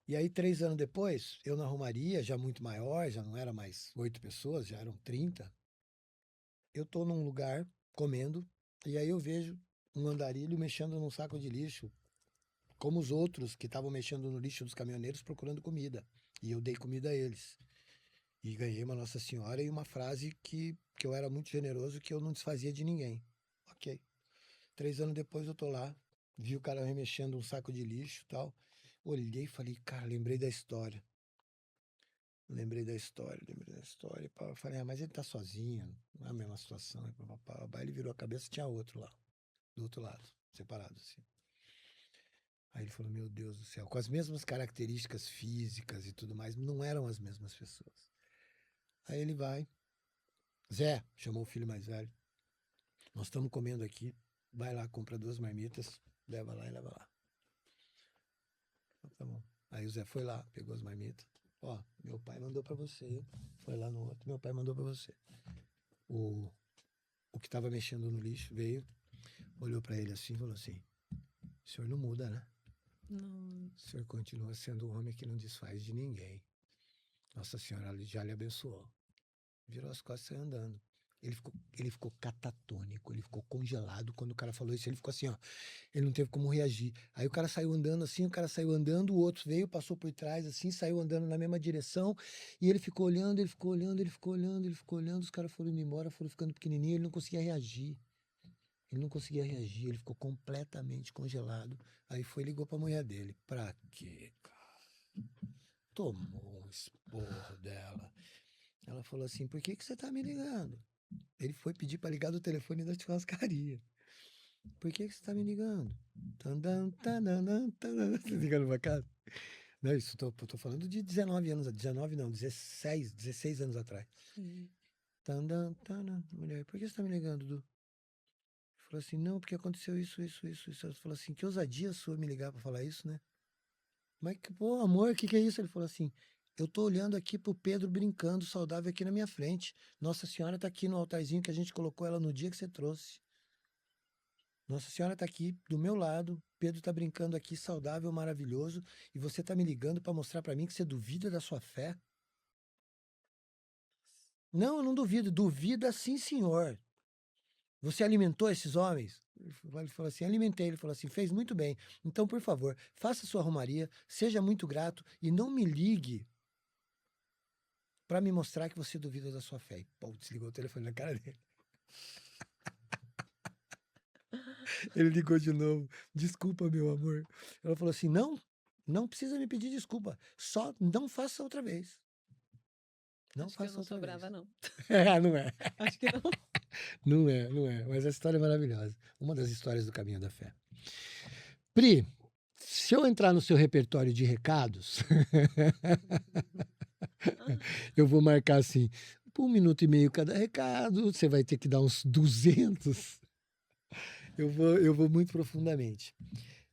E aí, 3 anos depois, eu na Romaria, já muito maior, já não era mais 8 pessoas, já eram 30. Eu tô num lugar comendo, e aí eu vejo um andarilho mexendo num saco de lixo, como os outros que estavam mexendo no lixo dos caminhoneiros procurando comida. E eu dei comida a eles. E ganhei uma Nossa Senhora e uma frase que eu era muito generoso, que eu não desfazia de ninguém. Ok. 3 anos depois eu tô lá, vi o cara remexendo um saco de lixo e tal. Olhei e falei, cara, lembrei da história. Lembrei da história, lembrei da história. E falei, mas ele tá sozinho, não é a mesma situação. Ele virou a cabeça, tinha outro lá, do outro lado, separados, assim. Aí ele falou, meu Deus do céu, com as mesmas características físicas e tudo mais, não eram as mesmas pessoas. Aí ele vai, Zé, chamou o filho mais velho, nós estamos comendo aqui, vai lá, compra 2 marmitas, leva lá e leva lá. Tá bom. Aí o Zé foi lá, pegou as marmitas, ó, meu pai mandou pra você, foi lá no outro, meu pai mandou pra você. O que tava mexendo no lixo veio, olhou pra ele assim e falou assim, o senhor não muda, né? Não. O senhor continua sendo um homem que não desfaz de ninguém. Nossa Senhora já lhe abençoou. Virou as costas e saiu andando. Ele ficou catatônico, ele ficou congelado. Quando o cara falou isso, ele ficou assim, ó. Ele não teve como reagir. Aí o cara saiu andando assim, o cara saiu andando, o outro veio, passou por trás assim, saiu andando na mesma direção. E ele ficou olhando, ele ficou olhando, ele ficou olhando, ele ficou olhando. Os caras foram indo embora, foram ficando pequenininho, ele não conseguia reagir. Ele não conseguia reagir, ele ficou completamente congelado. Aí foi e ligou pra mulher dele. Pra quê, cara? Tomou um esporro dela. Ela falou assim, por que você tá me ligando? Ele foi pedir pra ligar do telefone da churrascaria. Por que você tá me ligando? Tandam, tananã, tananã. Você ligando pra casa? Não, isso tô falando de 19 anos, 19 não, 16 anos atrás. Sim. Tandam, tananã. Mulher, por que você tá me ligando, Du? Ele falou assim, não, porque aconteceu isso. Ela falou assim, que ousadia sua me ligar pra falar isso, né? Mas, pô, amor, o que é isso? Ele falou assim, eu tô olhando aqui pro Pedro brincando, saudável aqui na minha frente. Nossa Senhora tá aqui no altarzinho que a gente colocou ela no dia que você trouxe. Nossa Senhora tá aqui do meu lado, Pedro tá brincando aqui, saudável, maravilhoso, e você tá me ligando pra mostrar pra mim que você duvida da sua fé? Não, eu não duvido. Duvida sim, senhor. Você alimentou esses homens? Ele falou assim, alimentei. Ele falou assim, fez muito bem. Então, por favor, faça sua romaria, seja muito grato e não me ligue para me mostrar que você duvida da sua fé. E, pô, desligou o telefone na cara dele. Ele ligou de novo. Desculpa, meu amor. Ela falou assim, não precisa me pedir desculpa. Só não faça outra vez. Não Acho que eu faça não outra sou vez. brava, não. Não é. Acho que não. Não é. Mas a história é maravilhosa. Uma das histórias do caminho da fé. Pri, se eu entrar no seu repertório de recados, eu vou marcar assim, por 1 minuto e meio cada recado, você vai ter que dar uns 200. Eu vou muito profundamente.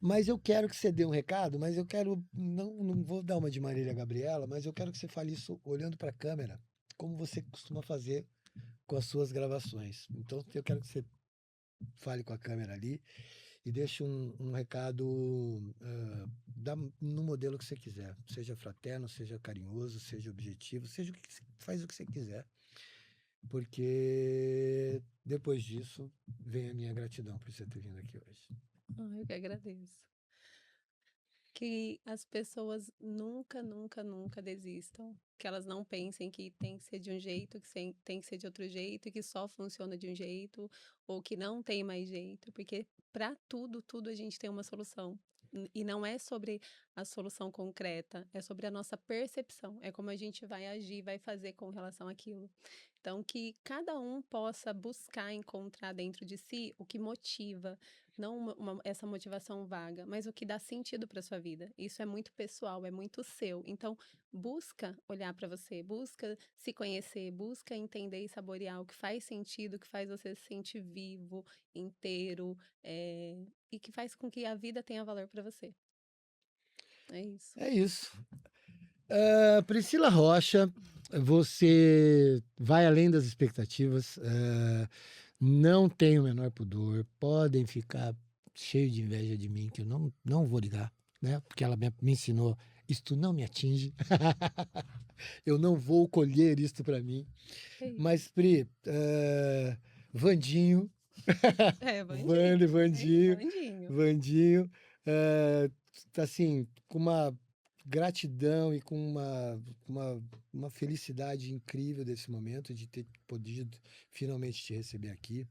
Mas eu quero que você dê um recado, mas eu quero, não vou dar uma de Marília Gabriela, mas eu quero que você fale isso olhando para a câmera, como você costuma fazer com as suas gravações. Então, eu quero que você fale com a câmera ali e deixe um recado no modelo que você quiser. Seja fraterno, seja carinhoso, seja objetivo, seja o que faz o que você quiser. Porque depois disso vem a minha gratidão por você ter vindo aqui hoje. Eu que agradeço. Que as pessoas nunca, nunca, nunca desistam. Que elas não pensem que tem que ser de um jeito, tem que ser de outro jeito, e que só funciona de um jeito, ou que não tem mais jeito, porque para tudo, tudo a gente tem uma solução. E não é sobre a solução concreta, é sobre a nossa percepção, é como a gente vai agir, vai fazer com relação àquilo. Então, que cada um possa buscar encontrar dentro de si o que motiva, não essa motivação vaga, mas o que dá sentido para sua vida. Isso é muito pessoal, é muito seu. Então, busca olhar para você, busca se conhecer, busca entender e saborear o que faz sentido, o que faz você se sentir vivo, inteiro, e que faz com que a vida tenha valor para você. É isso. É isso. Priscila Rocha, você vai além das expectativas, não tem o menor pudor, podem ficar cheio de inveja de mim, que eu não vou ligar, né? Porque ela me ensinou, isto não me atinge, eu não vou colher isto para mim. É isso. Mas, Pri, Vandinho, Vandinho. Vandinho, assim, com uma gratidão e com uma felicidade incrível desse momento de ter podido finalmente te receber aqui.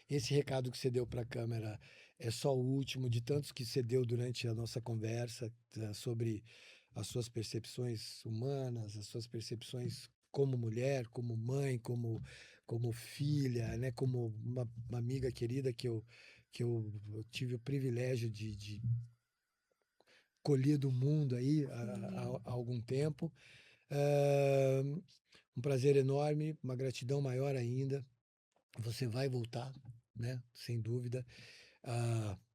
Esse recado que você deu para a câmera é só o último de tantos que você deu durante a nossa conversa sobre as suas percepções humanas, as suas percepções como mulher, como mãe, como como filha, né? Como uma amiga querida que eu tive o privilégio de colher do mundo aí Sim. há algum tempo. Ah, um prazer enorme, uma gratidão maior ainda. Você vai voltar, né? Sem dúvida.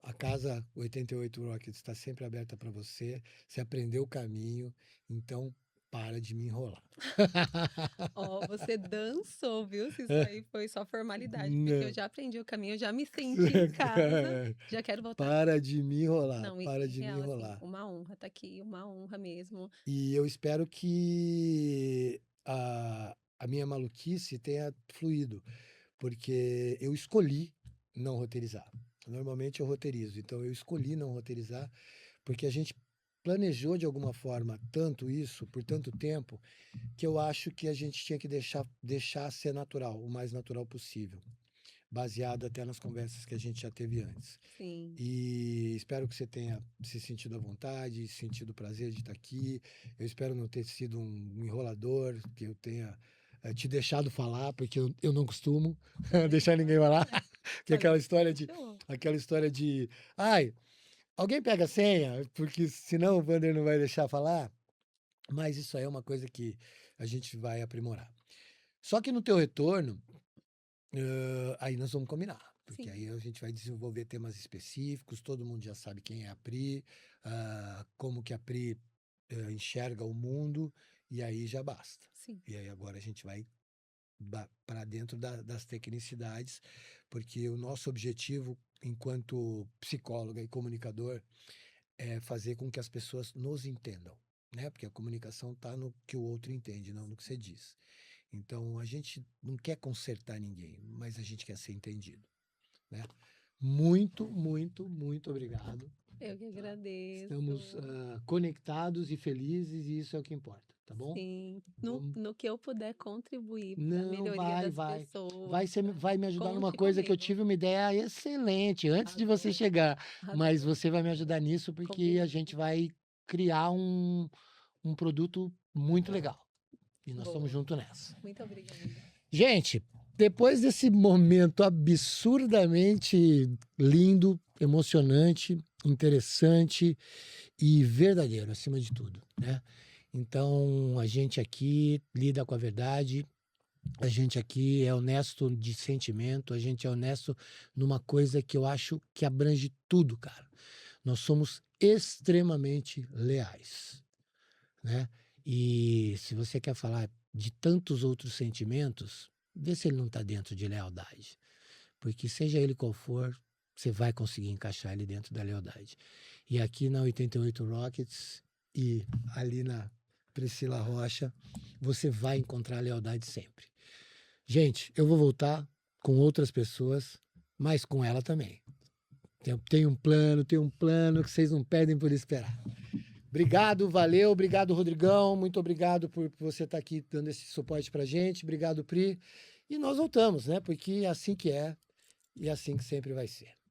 A casa 88 Rockets está sempre aberta para você. Você aprendeu o caminho, então para de me enrolar. Ó, você dançou, viu? Se isso aí foi só formalidade, porque eu Não. já aprendi o caminho, eu já me senti em casa, já quero voltar. Para de me enrolar, Não, para e de me real, assim, enrolar. uma honra estar aqui, uma honra mesmo. E eu espero que a minha maluquice tenha fluído, porque eu escolhi não roteirizar. Normalmente eu roteirizo, então eu escolhi não roteirizar, porque a gente planejou de alguma forma tanto isso por tanto tempo que eu acho que a gente tinha que deixar ser natural, o mais natural possível, baseado até nas conversas que a gente já teve antes. Sim. E espero que você tenha se sentido à vontade, sentido o prazer de estar aqui. Eu espero não ter sido um enrolador, que eu tenha te deixado falar, porque eu não costumo deixar ninguém falar. Que é Olha, aquela você história de, deixou. aquela história de, ai, alguém pega a senha, porque senão o Wander não vai deixar falar. Mas isso aí é uma coisa que a gente vai aprimorar. Só que no teu retorno, aí nós vamos combinar, porque Sim, aí a gente vai desenvolver temas específicos, todo mundo já sabe quem é a Pri, como que a Pri enxerga o mundo, e aí já basta. sim. E aí agora a gente vai para dentro das tecnicidades, porque o nosso objetivo, enquanto psicóloga e comunicador, é fazer com que as pessoas nos entendam, né? Porque a comunicação está no que o outro entende, não no que você diz. Então, a gente não quer consertar ninguém, mas a gente quer ser entendido, né? Muito, muito, muito obrigado. Eu que Estamos agradeço. conectados e felizes e isso é o que importa, tá bom? Sim. No, Vamos. no que eu puder contribuir para a Não, melhoria vai, das vai. pessoas, Vai me ajudar numa conte coisa que eu comigo. tive uma ideia excelente antes de você Adoro, chegar, mas adoro. você vai me ajudar nisso porque a Combinado. gente vai criar um produto muito legal. E nós estamos Boa. juntos nessa. Muito obrigada. Gente, depois desse momento absurdamente lindo, emocionante, interessante e verdadeiro, acima de tudo, né? Então, a gente aqui lida com a verdade, a gente aqui é honesto de sentimento, a gente é honesto numa coisa que eu acho que abrange tudo, cara. Nós somos extremamente leais, né? E se você quer falar de tantos outros sentimentos, vê se ele não está dentro de lealdade. Porque seja ele qual for, você vai conseguir encaixar ele dentro da lealdade. E aqui na 88 Rockets e ali na Priscila Rocha, você vai encontrar a lealdade sempre. Gente, eu vou voltar com outras pessoas, mas com ela também. Tem um plano que vocês não perdem por esperar. Obrigado, valeu, obrigado, Rodrigão. Muito obrigado por você estar aqui dando esse suporte pra gente. Obrigado, Pri. E nós voltamos, né? Porque é assim que é e é assim que sempre vai ser.